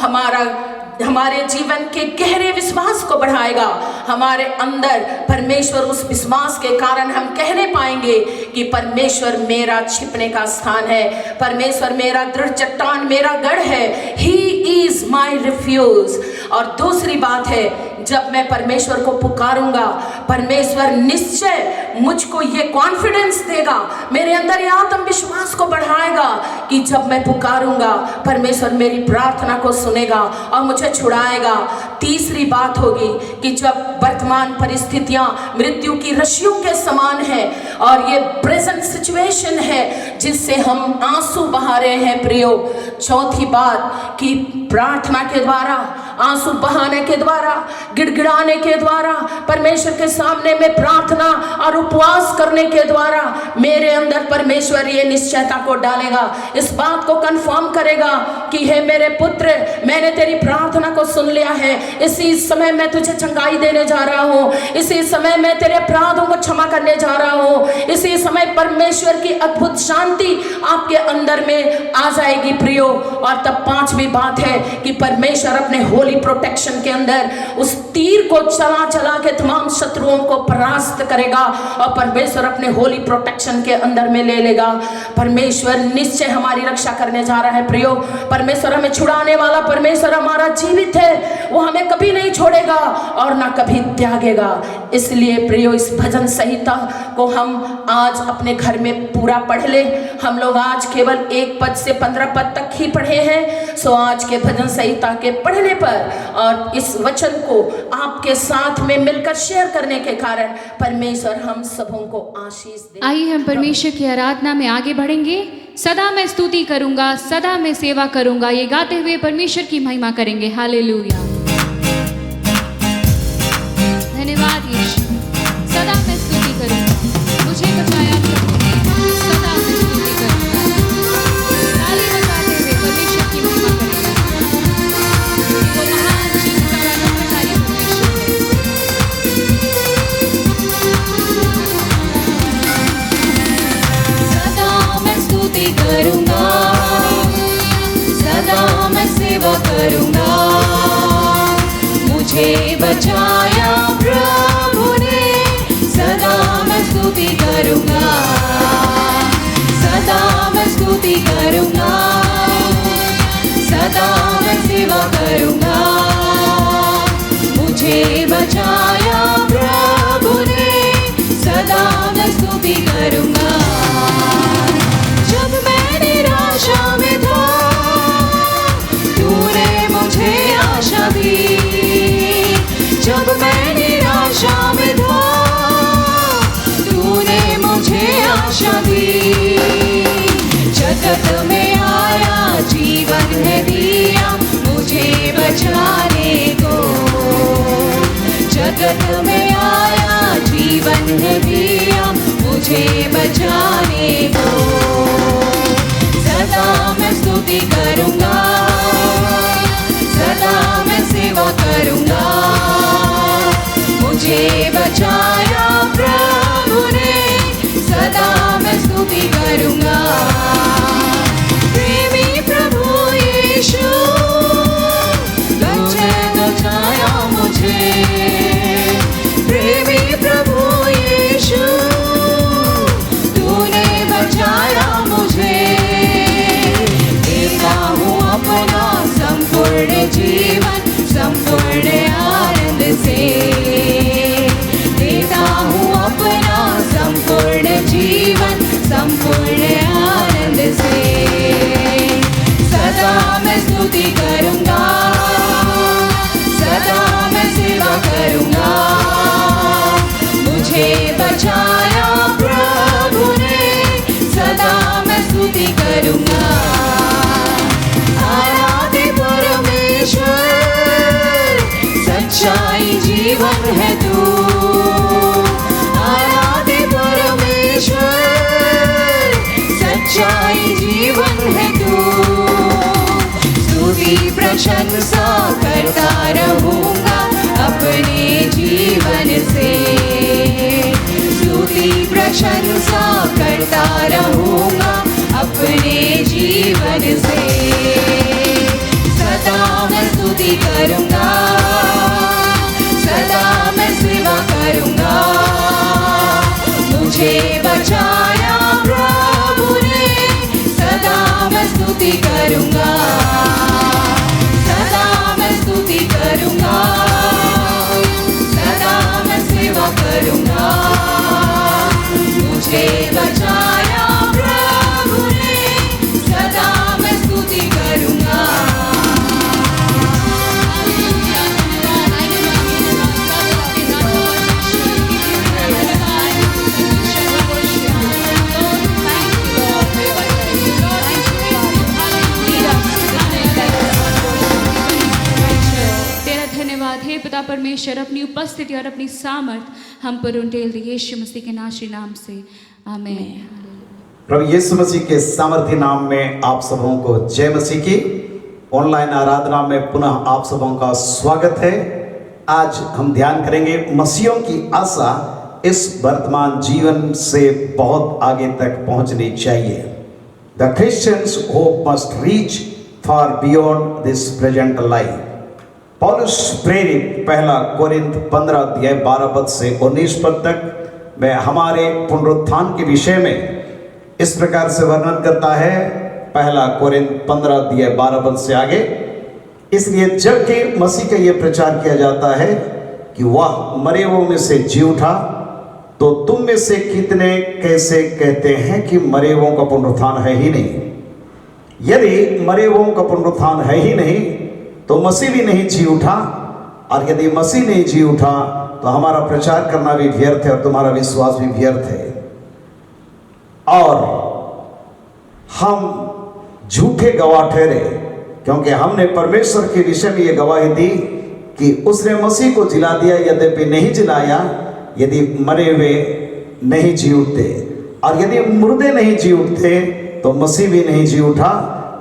हमारे जीवन के गहरे विश्वास को बढ़ाएगा। हमारे अंदर परमेश्वर उस विश्वास के कारण हम कहने पाएंगे कि परमेश्वर मेरा छिपने का स्थान है, परमेश्वर मेरा दृढ़ चट्टान, मेरा गढ़ है, ही इज माई रिफ्यूज। और दूसरी बात है, जब मैं परमेश्वर को पुकारूंगा, परमेश्वर निश्चय मुझको ये कॉन्फिडेंस देगा, मेरे अंदर ये आत्मविश्वास को बढ़ाएगा कि जब मैं पुकारूंगा परमेश्वर मेरी प्रार्थना को सुनेगा और मुझे छुड़ाएगा। तीसरी बात होगी कि जब वर्तमान परिस्थितियां मृत्यु की रस्सियों के समान है और ये प्रेजेंट सिचुएशन है जिससे हम आंसू बहा रहे हैं प्रियो, चौथी बात कि प्रार्थना के द्वारा, आंसू बहाने के द्वारा, गिड़गिड़ाने के द्वारा, परमेश्वर के सामने में प्रार्थना और उपवास करने के द्वारा मेरे अंदर परमेश्वर ये निश्चयता को डालेगा, इस बात को कंफर्म करेगा कि हे मेरे पुत्र, मैंने तेरी प्रार्थना को सुन लिया है, इसी समय मैं तुझे चंगाई देने जा रहा हूँ, इसी समय मैं तेरे अपराधों को क्षमा करने जा रहा हूँ, इसी समय परमेश्वर की अद्भुत शांति आपके अंदर में आ जाएगी प्रियो। और तब 5वीं बात है कि परमेश्वर अपने होली प्रोटेक्शन के अंदर उस तीर को चला चला के तमाम शत्रुओं को परास्त करेगा और परमेश्वर अपने होली प्रोटेक्शन के अंदर में ले लेगा। परमेश्वर निश्चय हमारी रक्षा करने जा रहा है प्रियो। परमेश्वर हमें छुड़ाने वाला परमेश्वर हमारा जीवित है, वो हमें कभी नहीं छोड़ेगा और ना कभी त्यागेगा। इसलिए प्रियो, इस भजन संहिता को हम आज अपने घर में पूरा पढ़ ले। हम लोग आज केवल 1 पद से 15 पद तक ही पढ़े हैं। सो आज के भजन संहिता के पढ़ने पर और इस वचन को आपके साथ में मिलकर शेयर करने के कारण परमेश्वर हम सबों को आशीष दे। आइए हम परमेश्वर की आराधना में आगे बढ़ेंगे। सदा मैं स्तुति करूंगा, सदा मैं सेवा करूंगा, ये गाते हुए परमेश्वर की महिमा करेंगे। हालेलुया, धन्यवाद यीशु। सदा मैं स्तुति करूंगा। करूँगा, सदा मैं सेवा करूँगा। मुझे बचाया प्रभु ने, सदा मैं स्तुति करूँगा, सदा मैं स्तुति करूँगा, सदा मैं सेवा करूँगा। मुझे बचाया प्रभु ने, सदा मैं स्तुति करूँगा। जब मैं निराशा में था, तूने मुझे आशा दी। जब मैं निराशा में था, तूने मुझे आशा दी। जगत में आया, जीवन है दिया मुझे बचाने को। जगत में आया, जीवन है दिया मुझे बचाने को। सदा मैं स्तुति करूँगा, सदा मैं सेवा करूँगा। मुझे बचाया प्रभु ने, सदा मैं स्तुति करूँगा। प्रेमी प्रभु यीशु, बचाया मुझे। प्रेमी प्रभु यीशु, तूने बचाया मुझे। देता हूँ अपना संपूर्ण जीवन, संपूर्ण आनंद से। देता हूँ अपना संपूर्ण जीवन, संपूर्ण आनंद से। सदा मैं स्तुति करूँगा, सदा मैं सेवा करूँगा। मुझे बचाया प्रभु ने, सदा मैं स्तुति करूँगा। आराध्य परमेश्वर, सच्चाई जीवन है तू। आराध्य परमेश्वर, सच्चाई जीवन है तू। स्तुति प्रशंसा करता रहूँगा अपने जीवन से। स्तुति प्रशंसा करता रहूँगा अपने जीवन से। सदा मैं स्तुति करूँगा, सदा मैं सेवा करूँगा। मुझे बचाया प्रभु ने, सदा मैं स्तुति करूँगा, सदा मैं स्तुति करूँगा, सदा मैं सेवा करूँगा। मुझे बचाया प्रभु ने, सदा मैं स्तुति करूँगा। हे पिता परमेश्वर, अपनी उपस्थिति और अपनी सामर्थ हम पर उंडेल दे, यीशु मसीह के नाशी नाम से आमीन। प्रभु यीशु मसीह के सामर्थी नाम में आप सबों को जय मसीह की। ऑनलाइन आराधना में पुनः आप सबों का स्वागत है। आज हम ध्यान करेंगे मसीहों की आशा इस वर्तमान जीवन से बहुत आगे तक पहुंचनी चाहिए। The Christians hope must reach for beyond this present life. पौलुस प्रेरित पहला कोरिन्थ 15 अध्याय 12 पद से 19 पद तक में हमारे पुनरुत्थान के विषय में इस प्रकार से वर्णन करता है। पहला कोरिन्थ 15 अध्याय 12 पद से आगे, इसलिए जबकि मसीह का यह प्रचार किया जाता है कि वह मरे हुओं में से जी उठा, तो तुम में से कितने कैसे कहते हैं कि मरे हुओं का पुनरुत्थान है ही नहीं। यदि मरे हुओं का पुनरुत्थान है ही नहीं तो मसीह भी नहीं जी उठा, और यदि मसीह नहीं जी उठा तो हमारा प्रचार करना भी व्यर्थ है और तुम्हारा विश्वास भी व्यर्थ है। और हम झूठे गवाह ठहरे, क्योंकि हमने परमेश्वर के विषय में यह गवाही दी कि उसने मसीह को जिला दिया, यद्यपि नहीं जिलाया यदि मरे हुए नहीं जी उठते, और यदि मुर्दे नहीं जी उठते तो मसीह भी नहीं जी उठा,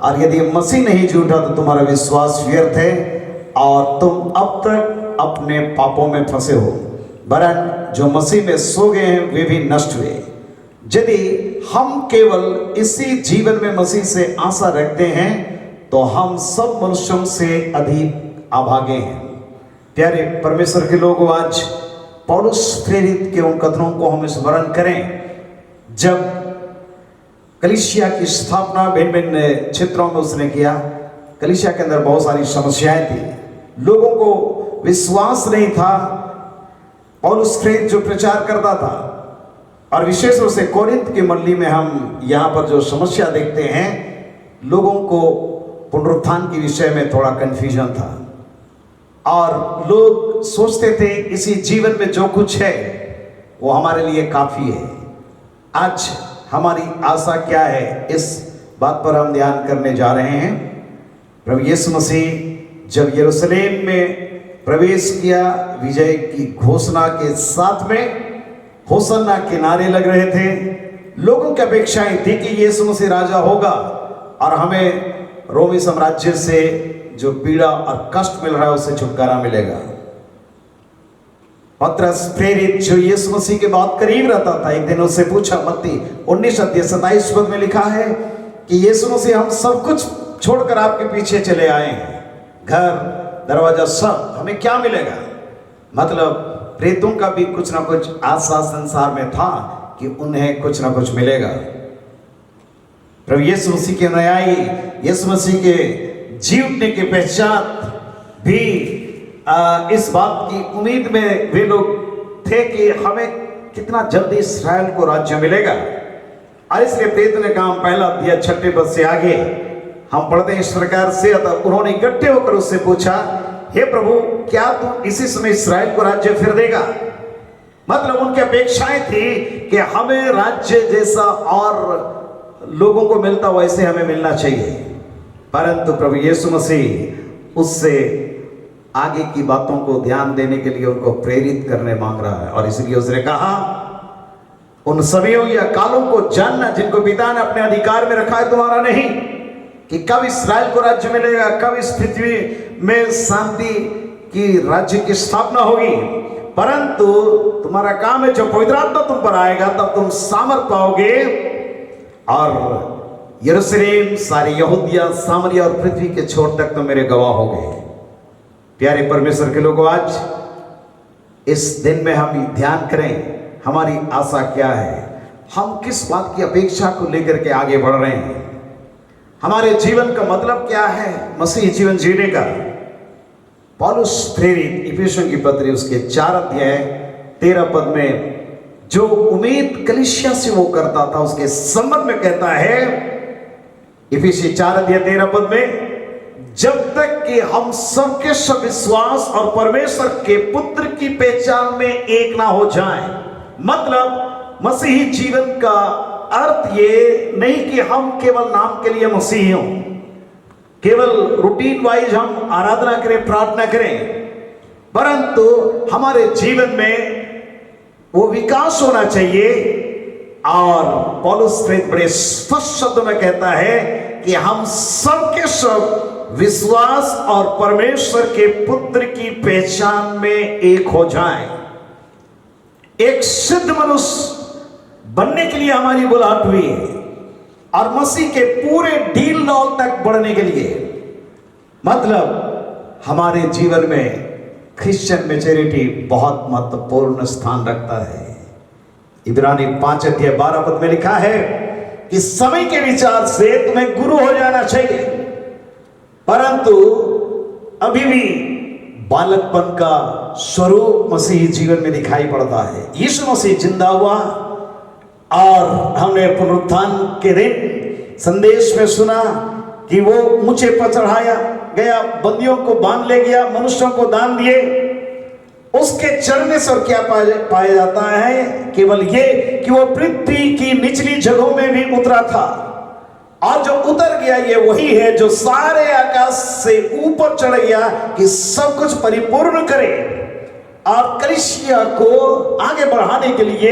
और यदि मसीह नहीं जी उठा तो तुम्हारा विश्वास व्यर्थ है और तुम अब तक अपने पापों में फंसे हो। वरन जो मसीह में सो गए हैं वे भी नष्ट हुए। यदि हम केवल इसी जीवन में मसीह से आशा रखते हैं तो हम सब मनुष्यों से अधिक अभागे हैं। प्यारे परमेश्वर के लोगों, आज पौलुस प्रेरित के उन कथनों को हम स्मरण करें जब कलीसिया की स्थापना भिन्न भिन्न क्षेत्रों में उसने किया। कलीसिया के अंदर बहुत सारी समस्याएं थी, लोगों को विश्वास नहीं था पौलुस प्रेरित जो प्रचार करता था। और विशेष रूप से कोरिन्थ की मंडली में हम यहाँ पर जो समस्या देखते हैं, लोगों को पुनरुत्थान के विषय में थोड़ा कंफ्यूजन था और लोग सोचते थे इसी जीवन में जो कुछ है वो हमारे लिए काफी है। आज हमारी आशा क्या है, इस बात पर हम ध्यान करने जा रहे हैं। प्रभु यीशु मसीह जब यरूशलेम में प्रवेश किया, विजय की घोषणा के साथ में होसन्ना के नारे लग रहे थे। लोगों की अपेक्षाएं थी कि यीशु मसीह राजा होगा और हमें रोमी साम्राज्य से जो पीड़ा और कष्ट मिल रहा है उससे छुटकारा मिलेगा। पतरस प्रेरित जो यीशु मसीह के बहुत करीब रहता था, एक दिन उससे पूछा, मत्ती 19:27 में लिखा है कि यीशु मसीह हम सब कुछ छोड़कर आपके पीछे चले आए हैं, घर दरवाजा सब, हमें क्या मिलेगा। मतलब प्रेतों का भी कुछ ना कुछ आशा संसार में था कि उन्हें कुछ ना कुछ मिलेगा। प्रभु यीशु मसीह के अनुयायी, यीशु मसीह के जीवने के पश्चात भी इस बात की उम्मीद में वे लोग थे कि हमें कितना जल्दी इस्राएल को राज्य मिलेगा। और इसलिए प्रेरित ने काम पहला दिया 6 पद से आगे हम पढ़ते हैं इस प्रकार से, अतः उन्होंने इकट्ठे होकर उससे पूछा, हे प्रभु, क्या तू इसी समय इस्राएल को राज्य फिर देगा। मतलब उनकी अपेक्षाएं थी कि हमें राज्य जैसा और लोगों को मिलता वैसे हमें मिलना चाहिए। परंतु प्रभु यीशु मसीह उससे आगे की बातों को ध्यान देने के लिए उनको प्रेरित करने मांग रहा है। और इसलिए उसने कहा, उन सभीयों या कालों को जानना जिनको पिता ने अपने अधिकार में रखा है तुम्हारा नहीं, कि कब इस्राएल को राज्य मिलेगा, कब इस पृथ्वी में शांति की राज्य की स्थापना होगी। परंतु तुम्हारा काम है, जब पवित्र आत्मा तुम पर आएगा तब तुम सामर्थ पाओगे और यरूशलेम, सारी यहूदिया, सामरिया और पृथ्वी के छोर तक तो मेरे गवाह हो गए। प्यारे परमेश्वर के लोगों, आज इस दिन में हम ध्यान करें हमारी आशा क्या है, हम किस बात की अपेक्षा को लेकर के आगे बढ़ रहे हैं, हमारे जीवन का मतलब क्या है मसीह जीवन जीने का। पौलुस प्रेरित इफिसियों की पत्री उसके 4:13 में जो उम्मीद कलीसिया से वो करता था उसके संबंध में कहता है, इफिसी 4:13 में, जब तक कि हम सबके सब विश्वास और परमेश्वर के पुत्र की पहचान में एक ना हो जाएं। मतलब मसीही जीवन का अर्थ ये नहीं कि हम केवल नाम के लिए मसीही हों, केवल रूटीन वाइज हम आराधना करें, प्रार्थना करें, परंतु हमारे जीवन में वो विकास होना चाहिए। और पौलुस बड़े स्पष्ट शब्द में कहता है कि हम सबके सब विश्वास और परमेश्वर के पुत्र की पहचान में एक हो जाएं। एक सिद्ध मनुष्य बनने के लिए हमारी बुलाहट हुई है और मसीह के पूरे डील डॉल तक बढ़ने के लिए। मतलब हमारे जीवन में क्रिश्चियन मैच्योरिटी बहुत महत्वपूर्ण स्थान रखता है। इब्रानी 5:12 में लिखा है कि समय के विचार से तुम्हें गुरु हो जाना चाहिए, परंतु अभी भी बालकपन का स्वरूप मसीही जीवन में दिखाई पड़ता है। यीशु मसीह जिंदा हुआ और हमने पुनरुत्थान के दिन संदेश में सुना कि वो ऊंचे पर चढ़ाया गया, बंदियों को बांध ले गया, मनुष्यों को दान दिए। उसके चढ़ने से क्या पाया जाता है? केवल ये कि वो पृथ्वी की निचली जगहों में भी उतरा था, और जो उतर गया ये वही है जो सारे आकाश से ऊपर चढ़ गया कि सब कुछ परिपूर्ण करे। और कलीसिया को आगे बढ़ाने के लिए,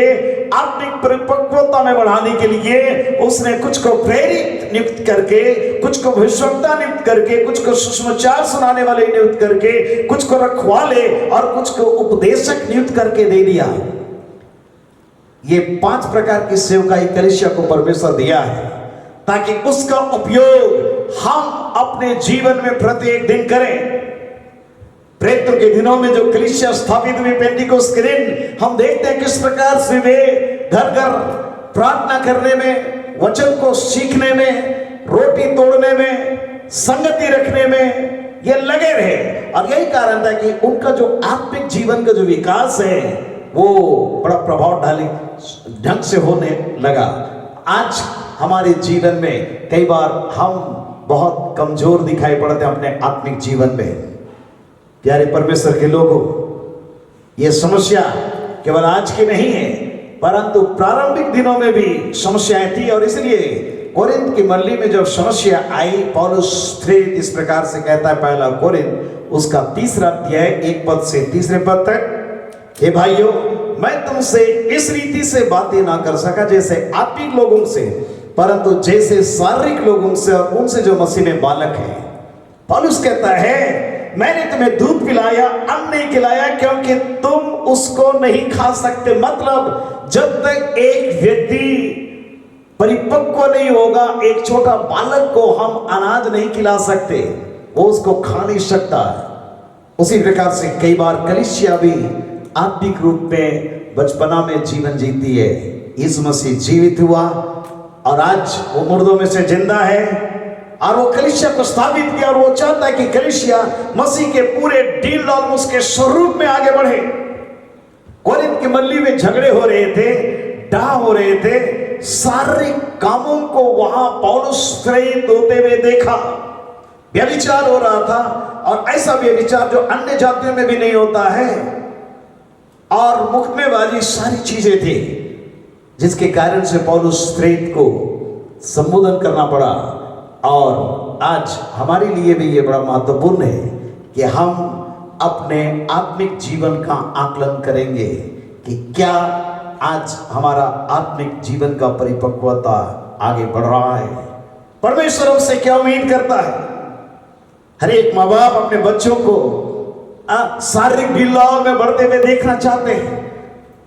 आत्मिक परिपक्वता में बढ़ाने के लिए उसने कुछ को प्रेरित नियुक्त करके, कुछ को भविष्यवक्ता नियुक्त करके, कुछ को सुसमाचार सुनाने वाले नियुक्त करके, कुछ को रखवाले और कुछ को उपदेशक नियुक्त करके दे दिया। ये 5 प्रकार की सेवकाई कलीसिया को परमेश्वर दिया है ताकि उसका उपयोग हम अपने जीवन में प्रत्येक दिन करें। प्रेरितों के दिनों में जो कलीसिया स्थापित हुई पेंटिकोस्त के दिन, हम देखते हैं किस प्रकार से वे घर घर प्रार्थना करने में, वचन को सीखने में, रोटी तोड़ने में, संगति रखने में ये लगे रहे। और यही कारण था कि उनका जो आत्मिक जीवन का जो विकास है वो बड़ा प्रभावशाली ढंग से होने लगा। आज हमारे जीवन में कई बार हम बहुत कमजोर दिखाई पड़ते हैं अपने आत्मिक जीवन में। प्यारे परमेश्वर के लोगों, ये समस्या केवल आज की नहीं है, परंतु प्रारंभिक दिनों में भी समस्याएं थी। और इसलिए कोरिन्थ की मंडली में जब समस्या आई, पौलुस इस प्रकार से कहता है, पहला कोरिन्थ उसका 3 अध्याय 1 पद से 3 पद तक, हे भाइयों, मैं तुमसे इस रीति से बातें ना कर सका जैसे आत्मिक लोगों से, परंतु जैसे शारीरिक लोगों से और उनसे जो मसीह में बालक है। पौलुस कहता है, मैंने तुम्हें दूध पिलाया, अन्न नहीं खिलाया, क्योंकि तुम उसको नहीं खा सकते। मतलब जब तक एक व्यक्ति परिपक्व नहीं होगा, एक छोटा बालक को हम अनाज नहीं खिला सकते, वो उसको खा नहीं सकता। उसी प्रकार से कई बार कलीसिया भी आत्मिक रूप में बचपना में जीवन जीती है। यीशु मसीह जीवित हुआ और आज वो मुर्दों में से जिंदा है और वो कलीसिया को स्थापित किया। और वो चाहता है कि कलीसिया मसीह के पूरे डील और उसके स्वरूप में आगे बढ़े। कोरिन्थ की मंडली में झगड़े हो रहे थे, डाह हो रहे थे, शारीरिक कामों को वहां पौलुस प्रेरित होते हुए देखा। व्यभिचार हो रहा था, और ऐसा व्यभिचार जो अन्य जातियों में भी नहीं होता है, और मुकदमेबाजी सारी चीजें थी, जिसके कारण से पौलुस प्रेरित को संबोधन करना पड़ा। और आज हमारे लिए भी ये बड़ा महत्वपूर्ण है कि हम अपने आत्मिक जीवन का आकलन करेंगे कि क्या आज हमारा आत्मिक जीवन का परिपक्वता आगे बढ़ रहा है। परमेश्वर हमसे क्या उम्मीद करता है। हर एक माँ बाप अपने बच्चों को शारीरिक ढिलाव में बढ़ते हुए देखना चाहते हैं,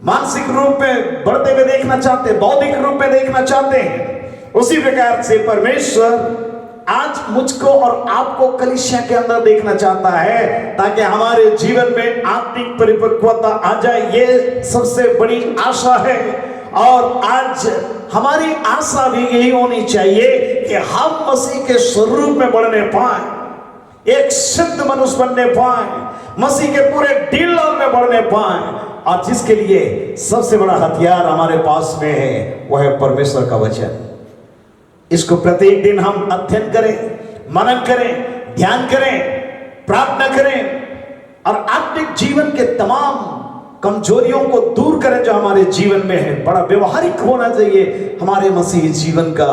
मानसिक रूप में बढ़ते हुए देखना चाहते हैं, बौद्धिक रूप में देखना चाहते हैं। उसी प्रकार से परमेश्वर आज मुझको और आपको कलीसिया के अंदर देखना चाहता है, ताकि हमारे जीवन में आत्मिक परिपक्वता आ जाए। ये सबसे बड़ी आशा है। और आज हमारी आशा भी यही होनी चाहिए कि हम मसीह के स्वरूप में बढ़ने पाए, एक सिद्ध मनुष्य बनने पाए, मसीह के पूरे डील में बढ़ने पाए। और जिसके लिए सबसे बड़ा हथियार हमारे पास में है, वह है परमेश्वर का वचन। इसको प्रत्येक दिन हम अध्ययन करें, मनन करें, ध्यान करें, प्रार्थना करें, और आत्मिक जीवन के तमाम कमजोरियों को दूर करें जो हमारे जीवन में है। बड़ा व्यवहारिक होना चाहिए हमारे मसीही जीवन का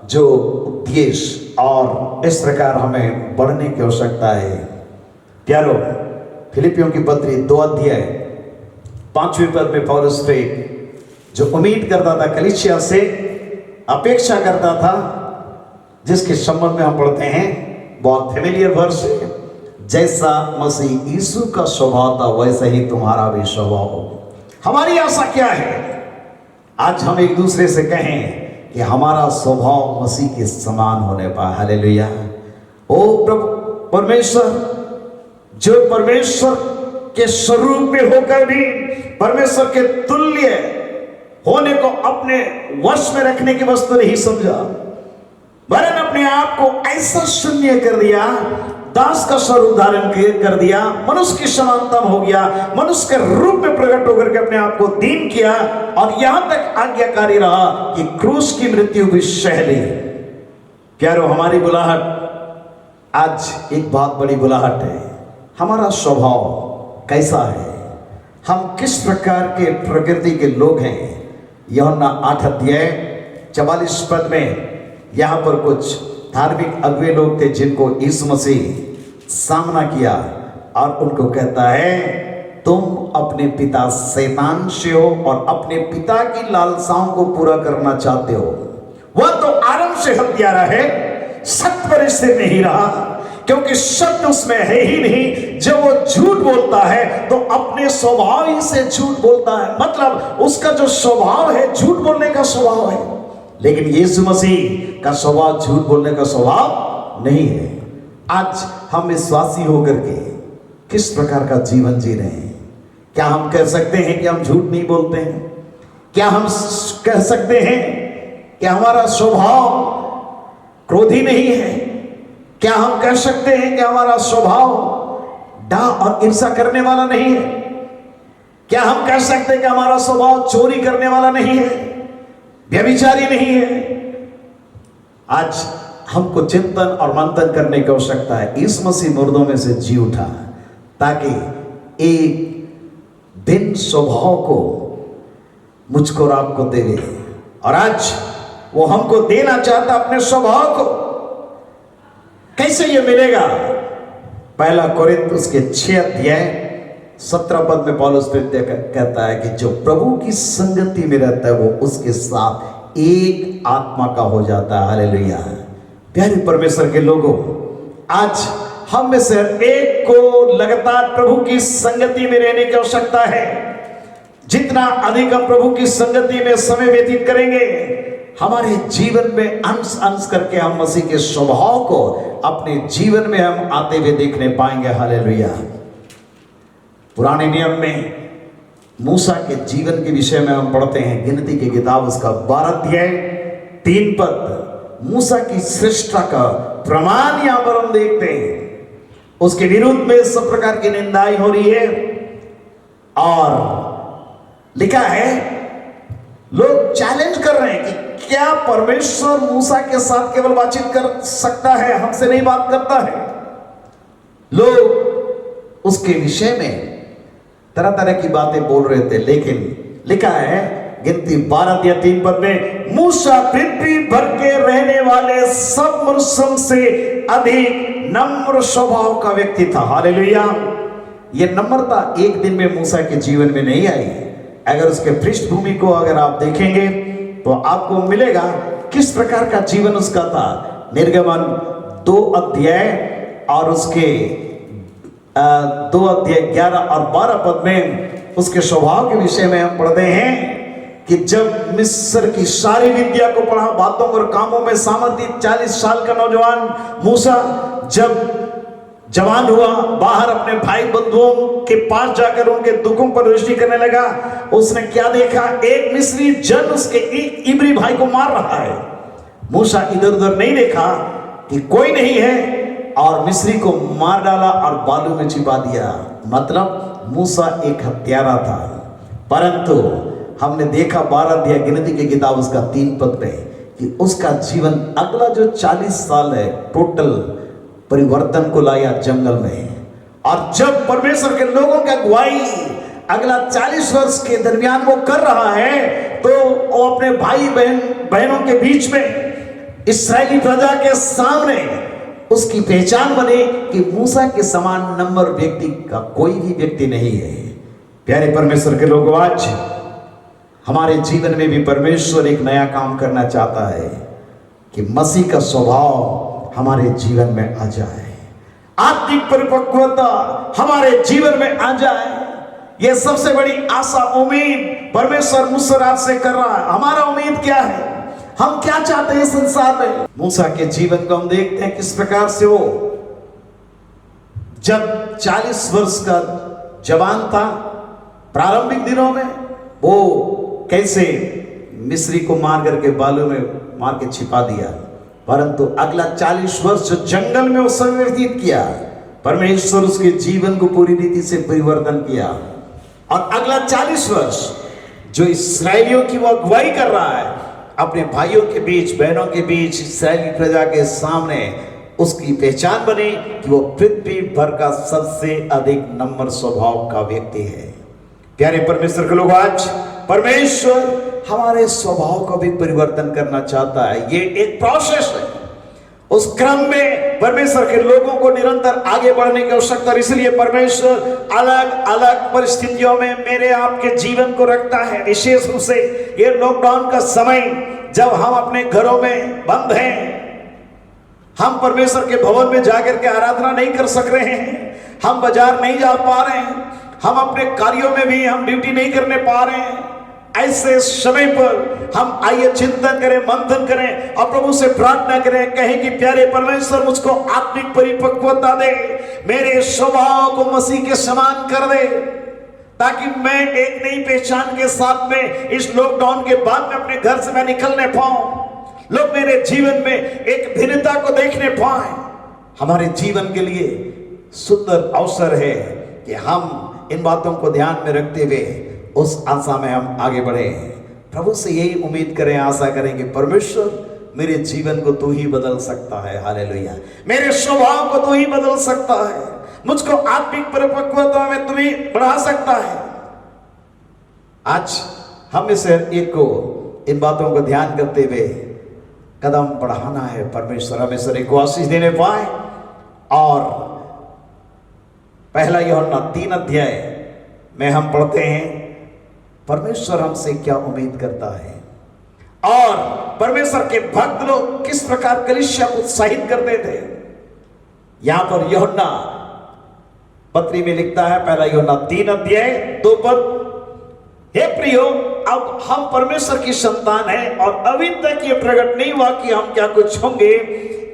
जो उद्देश्य, और इस प्रकार हमें बढ़ने की आवश्यकता है। प्यारो, फिलिपियों की पत्री 2 अध्याय 5वें पद में पौलुस जो उम्मीद करता था कलीसिया से, अपेक्षा करता था, जिसके संबंध में हम पढ़ते हैं, बहुत फेमिलियर वर्स है, जैसा मसीह यीशु का स्वभाव था वैसा ही तुम्हारा भी स्वभाव हो। हमारी आशा क्या है? आज हम एक दूसरे से कहें कि हमारा स्वभाव मसीह के समान होने पाए। हालेलुया। ओ प्रभु परमेश्वर, जो परमेश्वर के स्वरूप में होकर भी परमेश्वर के तुल्य होने को अपने वश में रखने की वस्तु नहीं समझा, वरन अपने आप को ऐसा शून्य कर दिया, दास का स्वरूप धारण कर दिया, मनुष्य की समानता हो गया, मनुष्य के रूप में प्रकट होकर के अपने आप को दीन किया, और यहां तक आज्ञाकारी रहा कि क्रूस की मृत्यु भी सह ली। प्यारो, हमारी बुलाहट आज एक बहुत बड़ी बुलाहट है। हमारा स्वभाव कैसा है, हम किस प्रकार के प्रकृति के लोग हैं। यूहन्ना 8 अध्याय 44 पद में यहाँ पर कुछ धार्मिक अगुवे लोग थे जिनको यीशु मसीह सामना किया, और उनको कहता है, तुम अपने पिता शैतान से हो और अपने पिता की लालसाओं को पूरा करना चाहते हो। वह तो आरंभ से हत्यारा है, सत्य पर स्थिर नहीं रहा, क्योंकि शब्द उसमें है ही नहीं। जब वो झूठ बोलता है तो अपने स्वभाव ही से झूठ बोलता है, मतलब उसका जो स्वभाव है झूठ बोलने का स्वभाव है। लेकिन यीशु मसीह का स्वभाव झूठ बोलने का स्वभाव नहीं है। आज हम विश्वासी होकर के किस प्रकार का जीवन जी रहे हैं? क्या हम कह सकते हैं कि हम झूठ नहीं बोलते हैं? क्या हम कह सकते हैं कि हमारा स्वभाव क्रोधी नहीं है? क्या हम कह सकते हैं कि हमारा स्वभाव डाह और ईर्ष्या करने वाला नहीं है? क्या हम कह सकते हैं कि हमारा स्वभाव चोरी करने वाला नहीं है, व्यभिचारी नहीं है? आज हमको चिंतन और मंथन करने की आवश्यकता है। यीशु मसीह मुर्दों में से जी उठा ताकि एक दिन स्वभाव को मुझको और आपको दे, और आज वो हमको देना चाहता अपने स्वभाव को। कैसे ये मिलेगा? पहला कोरिन्थ उसके 6 अध्याय 17 पद में पौलुस कहता है कि जो प्रभु की संगति में रहता है वो उसके साथ एक आत्मा का हो जाता है। हालेलुया। प्यारे परमेश्वर के लोगों, आज हम में से एक को लगातार प्रभु की संगति में रहने की आवश्यकता है। जितना अधिक हम प्रभु की संगति में समय व्यतीत करेंगे, हमारे जीवन में अंश अंश करके हम मसीह के स्वभाव को अपने जीवन में हम आते हुए देखने पाएंगे। हालेलुया। पुराने नियम में मूसा के जीवन के विषय में हम पढ़ते हैं, गिनती की किताब उसका 12 अध्याय 3 पद। मूसा की श्रेष्ठता का प्रमाण यहां पर हम देखते हैं। उसके विरुद्ध में सब प्रकार की निंदाई हो रही है, और लिखा है, लोग चैलेंज कर रहे हैं कि क्या परमेश्वर मूसा के साथ केवल बातचीत कर सकता है, हमसे नहीं बात करता है? लोग उसके विषय में तरह तरह की बातें बोल रहे थे, लेकिन लिखा है गिनती 12 अध्याय 3 पद में, मूसा पृथ्वी भर के रहने वाले सब मनुष्यों से अधिक नम्र स्वभाव का व्यक्ति था। हालेलुया। यह नम्रता एक दिन में मूसा के जीवन में नहीं आई। अगर उसके पृष्ठभूमि को अगर आप देखेंगे तो आपको मिलेगा किस प्रकार का जीवन उसका था। निर्गमन 2 अध्याय और उसके 2 अध्याय 11 और 12 पद में उसके स्वभाव के विषय में हम पढ़ते हैं कि जब मिस्र की सारी विद्या को पढ़ा, बातों और कामों में सामर्थ्य, 40 साल का नौजवान मूसा जब जवान हुआ, बाहर अपने भाई बंधुओं के पास जाकर उनके दुखों पर दृष्टि करने लगा। उसने क्या देखा? एक मिस्री जन उसके एक इब्री भाई को मार रहा है। मूसा इधर उधर नहीं देखा कि कोई नहीं है, और मिस्री को मार डाला और बालू में छिपा दिया। मतलब मूसा एक हत्यारा था। परंतु हमने देखा 12 अध्याय गिनती की किताब उसका 3 पद पे कि उसका जीवन अगला जो 40 साल है टोटल परिवर्तन को लाया जंगल में। और जब परमेश्वर के लोगों की अगुवाई अगला 40 वर्ष के दरमियान वो कर रहा है, तो वो अपने भाई बहनों के बीच में इस्राएली प्रजा के सामने उसकी पहचान बने कि मूसा के समान नम्र व्यक्ति का कोई भी व्यक्ति नहीं है। प्यारे परमेश्वर के लोगों, आज हमारे जीवन में भी परमेश्वर एक नया काम करना चाहता है कि मसीह का स्वभाव हमारे जीवन में आ जाए, आत्मिक परिपक्वता हमारे जीवन में आ जाए। यह सबसे बड़ी आशा, उम्मीद परमेश्वर मुझसे आपसे कर रहा है। हमारा उम्मीद क्या है? हम क्या चाहते हैं संसार में? मूसा के जीवन को हम देखते हैं किस प्रकार से वो जब 40 वर्ष का जवान था, प्रारंभिक दिनों में वो कैसे मिस्री को मार करके बालू में मार के छिपा दिया। परंतु अगला 40 वर्ष जंगल में वो समय व्यतीत किया, परमेश्वर उसके जीवन को पूरी रीति से परिवर्तन किया। और अगला 40 वर्ष जो इस्राएलियों की वो अगुवाई कर रहा है, अपने भाइयों के बीच, बहनों के बीच, इस्राएली प्रजा के सामने उसकी पहचान बनी कि वो पृथ्वी भर का सबसे अधिक नम्र स्वभाव का व्यक्ति है। प्यारे परमेश्वर के लोग, आज परमेश्वर हमारे स्वभाव को भी परिवर्तन करना चाहता है। ये एक प्रोसेस है। उस क्रम में परमेश्वर के लोगों को निरंतर आगे बढ़ने की आवश्यकता है। इसलिए परमेश्वर अलग अलग परिस्थितियों में मेरे आपके जीवन को रखता है। विशेष रूप से ये लॉकडाउन का समय, जब हम अपने घरों में बंद हैं, हम परमेश्वर के भवन में जाकर के आराधना नहीं कर सक रहे हैं, हम बाजार नहीं जा पा रहे हैं, हम अपने कार्यों में भी हम ड्यूटी नहीं करने पा रहे हैं। ऐसे समय पर हम आइए चिंतन करें, मंथन करें और प्रभु से प्रार्थना करें, कहें कि प्यारे परमेश्वर मुझको आत्मिक परिपक्वता दे, मेरे स्वभाव को मसीह के समान कर दे, ताकि मैं एक नई पहचान के साथ में इस लॉकडाउन के बाद में अपने घर से मैं निकलने पाऊं, लोग मेरे जीवन में एक भिन्नता को देखने पाए। हमारे जीवन के लिए सुंदर अवसर है कि हम इन बातों को ध्यान में रखते हुए उस आशा में हम आगे बढ़े। प्रभु से यही उम्मीद करें, आशा करें कि परमेश्वर मेरे जीवन को तू ही बदल सकता है। हालेलुया। मेरे स्वभाव को तू ही बदल सकता है, मुझको आत्मिक परिपक्वता में तू ही बढ़ा सकता है। आज हम में से एक को इन बातों को ध्यान करते हुए कदम बढ़ाना है। परमेश्वर हमें सर को आशीष देने पाए। और पहला यूहन्ना 3 अध्याय में हम पढ़ते हैं परमेश्वर हमसे क्या उम्मीद करता है और परमेश्वर के भक्त लोग किस प्रकार कलीसिया को उत्साहित करते थे। यहां पर यूहन्ना पत्री में लिखता है, पहला यूहन्ना 3 अध्याय 2 पद, हे प्रियो, अब हम परमेश्वर की संतान हैं और अभी तक ये प्रकट नहीं हुआ कि हम क्या कुछ होंगे।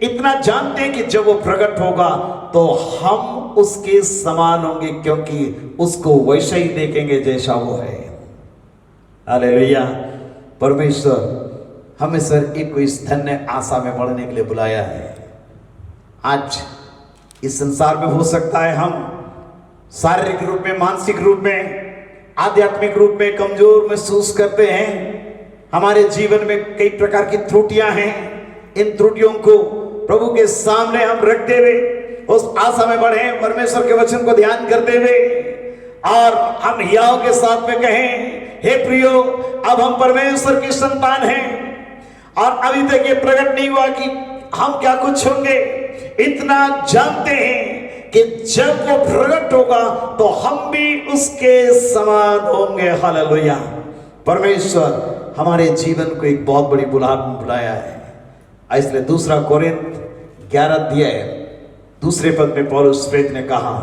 इतना जानते हैं कि जब वो प्रकट होगा तो हम उसके समान होंगे, क्योंकि उसको वैसा ही देखेंगे जैसा वो है। हालेलुया। परमेश्वर हमें सर एक इस धन्य आशा में बढ़ने के लिए बुलाया है। आज इस संसार में हो सकता है हम शारीरिक रूप में, मानसिक रूप में, आध्यात्मिक रूप में कमजोर महसूस करते हैं। हमारे जीवन में कई प्रकार की त्रुटियां हैं। इन त्रुटियों को प्रभु के सामने हम रखते हुए उस आशा में बढ़े, परमेश्वर के वचन को ध्यान करते हुए, और हम हियाव के साथ में कहें, हे प्रियो, अब हम परमेश्वर की संतान हैं और अभी तक ये प्रकट नहीं हुआ कि हम क्या कुछ होंगे। इतना जानते हैं कि जब वो प्रकट होगा तो हम भी उसके समान होंगे। हालेलुया। परमेश्वर हमारे जीवन को एक बहुत बड़ी बुलाहट में बुलाया है। इसलिए 2 कोरिन्थ 11 अध्याय 2 पद में पौलुस प्रेरित ने कहा,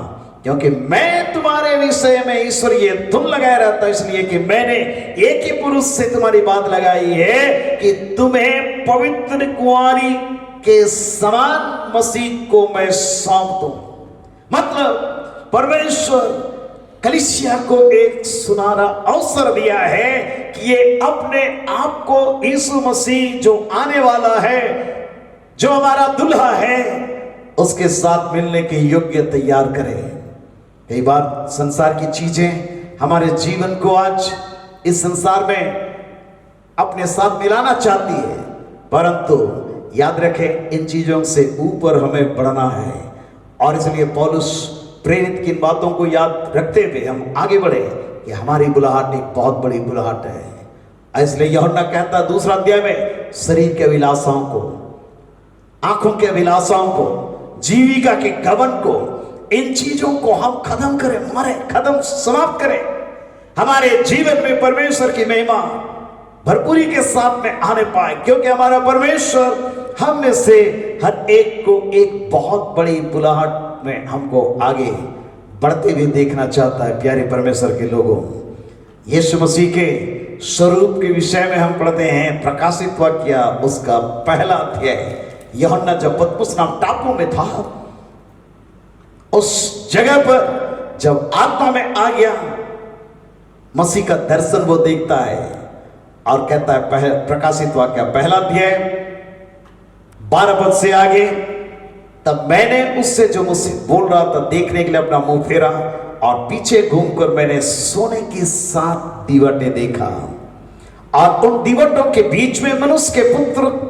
क्योंकि मैं तुम्हारे विषय में ईश्वरीय धुन लगाया रहता, इसलिए कि मैंने एक ही पुरुष से तुम्हारी बात लगाई है कि तुम्हें पवित्र कुंवारी के समान मसीह को मैं सौंप दूं। मतलब परमेश्वर कलीसिया को एक सुनहरा अवसर दिया है कि ये अपने आप को यीशु मसीह जो आने वाला है, जो हमारा दुल्हा है, उसके साथ मिलने के योग्य तैयार करें। कई बार संसार की चीजें हमारे जीवन को आज इस संसार में अपने साथ मिलाना चाहती है, परंतु याद रखें इन चीजों से ऊपर हमें बढ़ना है। और इसलिए पौलुस प्रेरित की इन बातों को याद रखते हुए हम आगे बढ़े कि हमारी बुलाहट एक बहुत बड़ी बुलाहट है। इसलिए यूहन्ना कहता है 2 अध्याय में, शरीर के अभिलाषाओं को, आंखों के अभिलाषाओं को, जीविका के गबन को, इन चीजों को हम खत्म करें, मरे खत्म समाप्त करें। हमारे जीवन में परमेश्वर की महिमा भरपूरी के साथ में आने पाए, क्योंकि हमारा परमेश्वर हम में से हर एक को एक बहुत बड़ी बुलाहट में हमको आगे बढ़ते हुए देखना चाहता है। प्यारे परमेश्वर के लोगों, यीशु मसीह के स्वरूप के विषय में हम पढ़ते हैं प्रकाशित वाक्य उसका 1 अध्याय। यूहन्ना जब पतमुस नाम टापू में था, उस जगह पर जब आत्मा में आ गया, मसीह का दर्शन वो देखता है और कहता है, प्रकाशित वाक्य 1 अध्याय 12 पद से आगे, तब मैंने उससे जो मुझसे बोल रहा था देखने के लिए अपना मुंह फेरा और पीछे घूमकर मैंने सोने की 7 दीवटें देखा और उन दीवटों के बीच में मनुष्य के पुत्र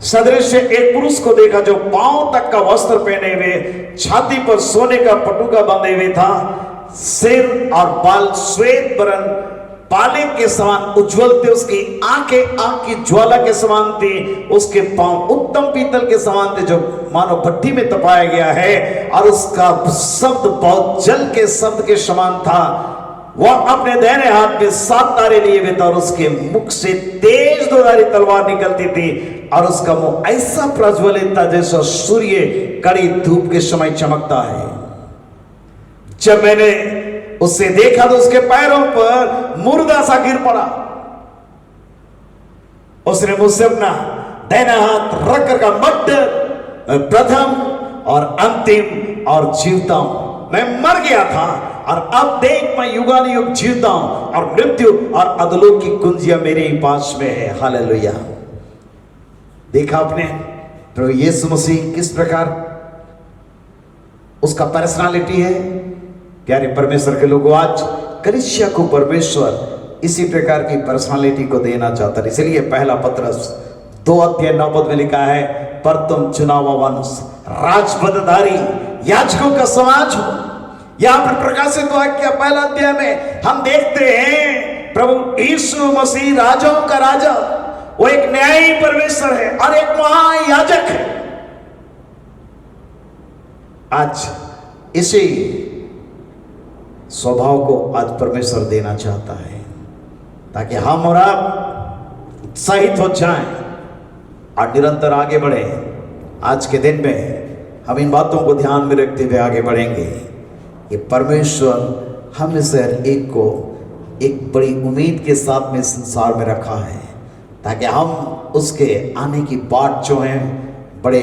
सदृश एक पुरुष को देखा, जो पांव तक का वस्त्र पहने हुए, छाती पर सोने का पटुका बांधे हुए था, सिर और बाल श्वेत वर्ण पाले के समान उज्जवल थे, उसकी आंखें आग की ज्वाला के समान थी, उसके पांव उत्तम पीतल के समान थे जो मानो भट्टी में तपाया गया है, और उसका शब्द बहुत जल के शब्द के समान था। वह अपने दाहिने हाथ में 7 तारे लिए हुए था और उसके मुख से तेज दोधारी तलवार निकलती थी और उसका मुंह ऐसा प्रज्वलित था जैसा सूर्य कड़ी धूप के समय चमकता है। जब मैंने उससे देखा तो उसके पैरों पर मुर्दा सा गिर पड़ा। उसने मुझसे अपना दाहिना हाथ रख कर कहा, मत डर, मैं प्रथम और अंतिम और जीवता हूं। मैं मर गया था और अब देख मैं युगानुयुग जीवता हूं और मृत्यु और अधोलोक की कुंजियां मेरे ही पास में है। हालेलुया। देखा आपने प्रभु यीशु मसीह किस प्रकार उसका पर्सनालिटी है। प्यारे परमेश्वर के लोगों, आज कलीसिया को परमेश्वर इसी प्रकार की पर्सनालिटी को देना चाहता है। इसलिए पहला पत्रस 2:9 में लिखा है, पर तुम चुनावा वंश, राजपदधारी, याजकों का समाज हो। यहां पर प्रकाशित वाक्य पहला अध्याय में हम देखते हैं प्रभु यीशु मसीह राजाओं का राजा, वो एक न्यायी परमेश्वर है और एक महायाजक है। आज इसी स्वभाव को आज परमेश्वर देना चाहता है ताकि हम और आप सहित हो जाएं और निरंतर आगे बढ़े। आज के दिन में हम इन बातों को ध्यान में रखते हुए आगे बढ़ेंगे कि परमेश्वर हम से हर एक को एक बड़ी उम्मीद के साथ में संसार में रखा है ताकि हम उसके आने की बात जो है बड़े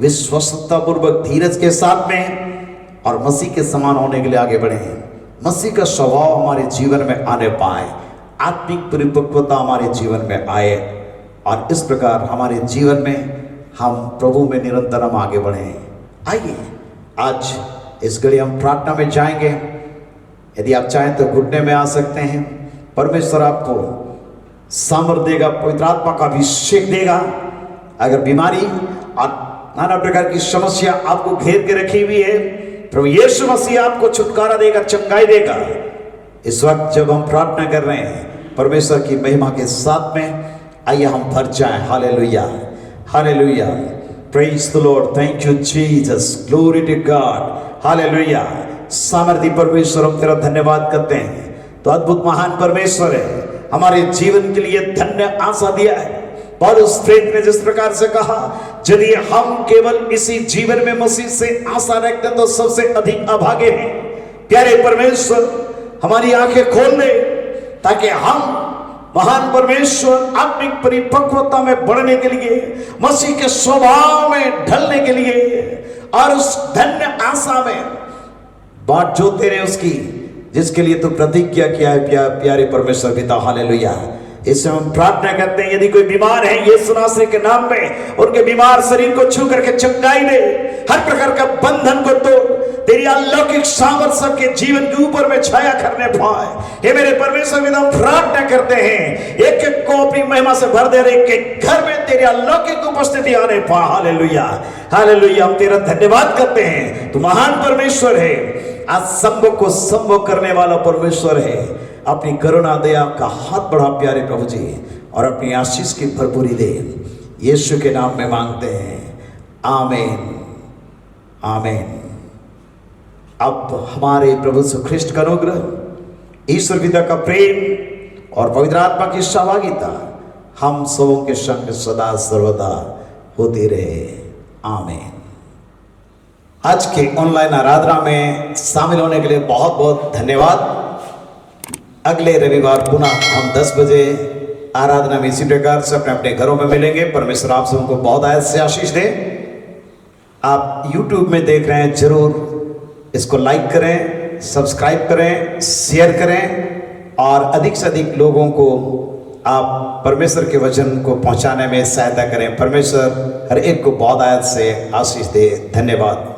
विश्वस्ततापूर्वक धीरज के साथ में और मसीह के समान होने के लिए आगे बढ़े। मसीह का स्वभाव हमारे जीवन में आने पाए, आत्मिक परिपक्वता हमारे जीवन में आए और इस प्रकार हमारे जीवन में हम प्रभु में निरंतर हम आगे बढ़ें। आइए आज इस घड़ी हम प्रार्थना में जाएंगे। यदि आप चाहें तो घुटने में आ सकते हैं। परमेश्वर आपको सामर्थ्य देगा, पवित्र आत्मा का अभिषेक देगा। अगर बीमारी और नाना प्रकार की समस्या आपको घेर के रखी हुई है, प्रभु यीशु मसीह आपको छुटकारा देगा, चंगाई देगा। इस वक्त जब हम प्रार्थना कर रहे हैं परमेश्वर की महिमा के साथ में, आइए हम भर जाएं। Hallelujah, hallelujah, praise the Lord, thank you Jesus, glory to God, hallelujah. सामर्थी परमेश्वर, हम तेरा धन्यवाद करते हैं। तो अद्भुत महान परमेश्वर है, हमारे जीवन के लिए धन्य आशा दिया है। पौलुस प्रेरित ने जिस प्रकार से कहा, यदि हम केवल इसी जीवन में मसीह से आशा रखते तो सबसे अधिक अभागे हैं। प्यारे परमेश्वर, हमारी आंखें खोल दे ताकि हम महान परमेश्वर आत्मिक परिपक्वता में बढ़ने के लिए, मसीह के स्वभाव में ढलने के लिए और उस धन्य आशा में बाट जोते रहे उसकी, जिसके लिए तो प्रतिज्ञा किया है प्यारे परमेश्वर पिता। हालेलुया। इससे हम प्रार्थना करते हैं, यदि कोई बीमार है यीशु नासरी के नाम में उनके बीमार शरीर को छू करके चंगाई दे, हर प्रकार का बंधन को तोड़, तेरी अलौकिक सामर्थ्य के जीवन के ऊपर में छाया करने पाए। हे मेरे परमेश्वर पिता, हम प्रार्थना करते हैं एक एक को अपनी महिमा से भर दे रहे, एक एक घर में तेरी अलौकिक उपस्थिति आने पाए। Hallelujah, hallelujah. हम तेरा धन्यवाद करते हैं, तू महान परमेश्वर है, असंभव को संभव करने वाला परमेश्वर है। अपनी करुणा दया का हाथ बढ़ा प्यारे प्रभु जी और अपनी आशीष की भरपूरी दे, यीशु के नाम में मांगते हैं, आमीन, आमीन। अब हमारे प्रभु यीशु ख्रिस्ट का अनुग्रह, ईश्वर पिता का प्रेम और पवित्र आत्मा की सहभागिता हम सबों के संग सदा सर्वदा होती रहे, आमीन। आज के ऑनलाइन आराधना में शामिल होने के लिए बहुत बहुत धन्यवाद। अगले रविवार पुनः हम 10 बजे आराधना में इसी प्रकार से अपने अपने घरों में मिलेंगे। परमेश्वर आप सबको बहुत आयत से आशीष दे। आप YouTube में देख रहे हैं, जरूर इसको लाइक करें, सब्सक्राइब करें, शेयर करें और अधिक से अधिक लोगों को आप परमेश्वर के वचन को पहुंचाने में सहायता करें। परमेश्वर हर एक को बहुत आयत से आशीष दे। धन्यवाद।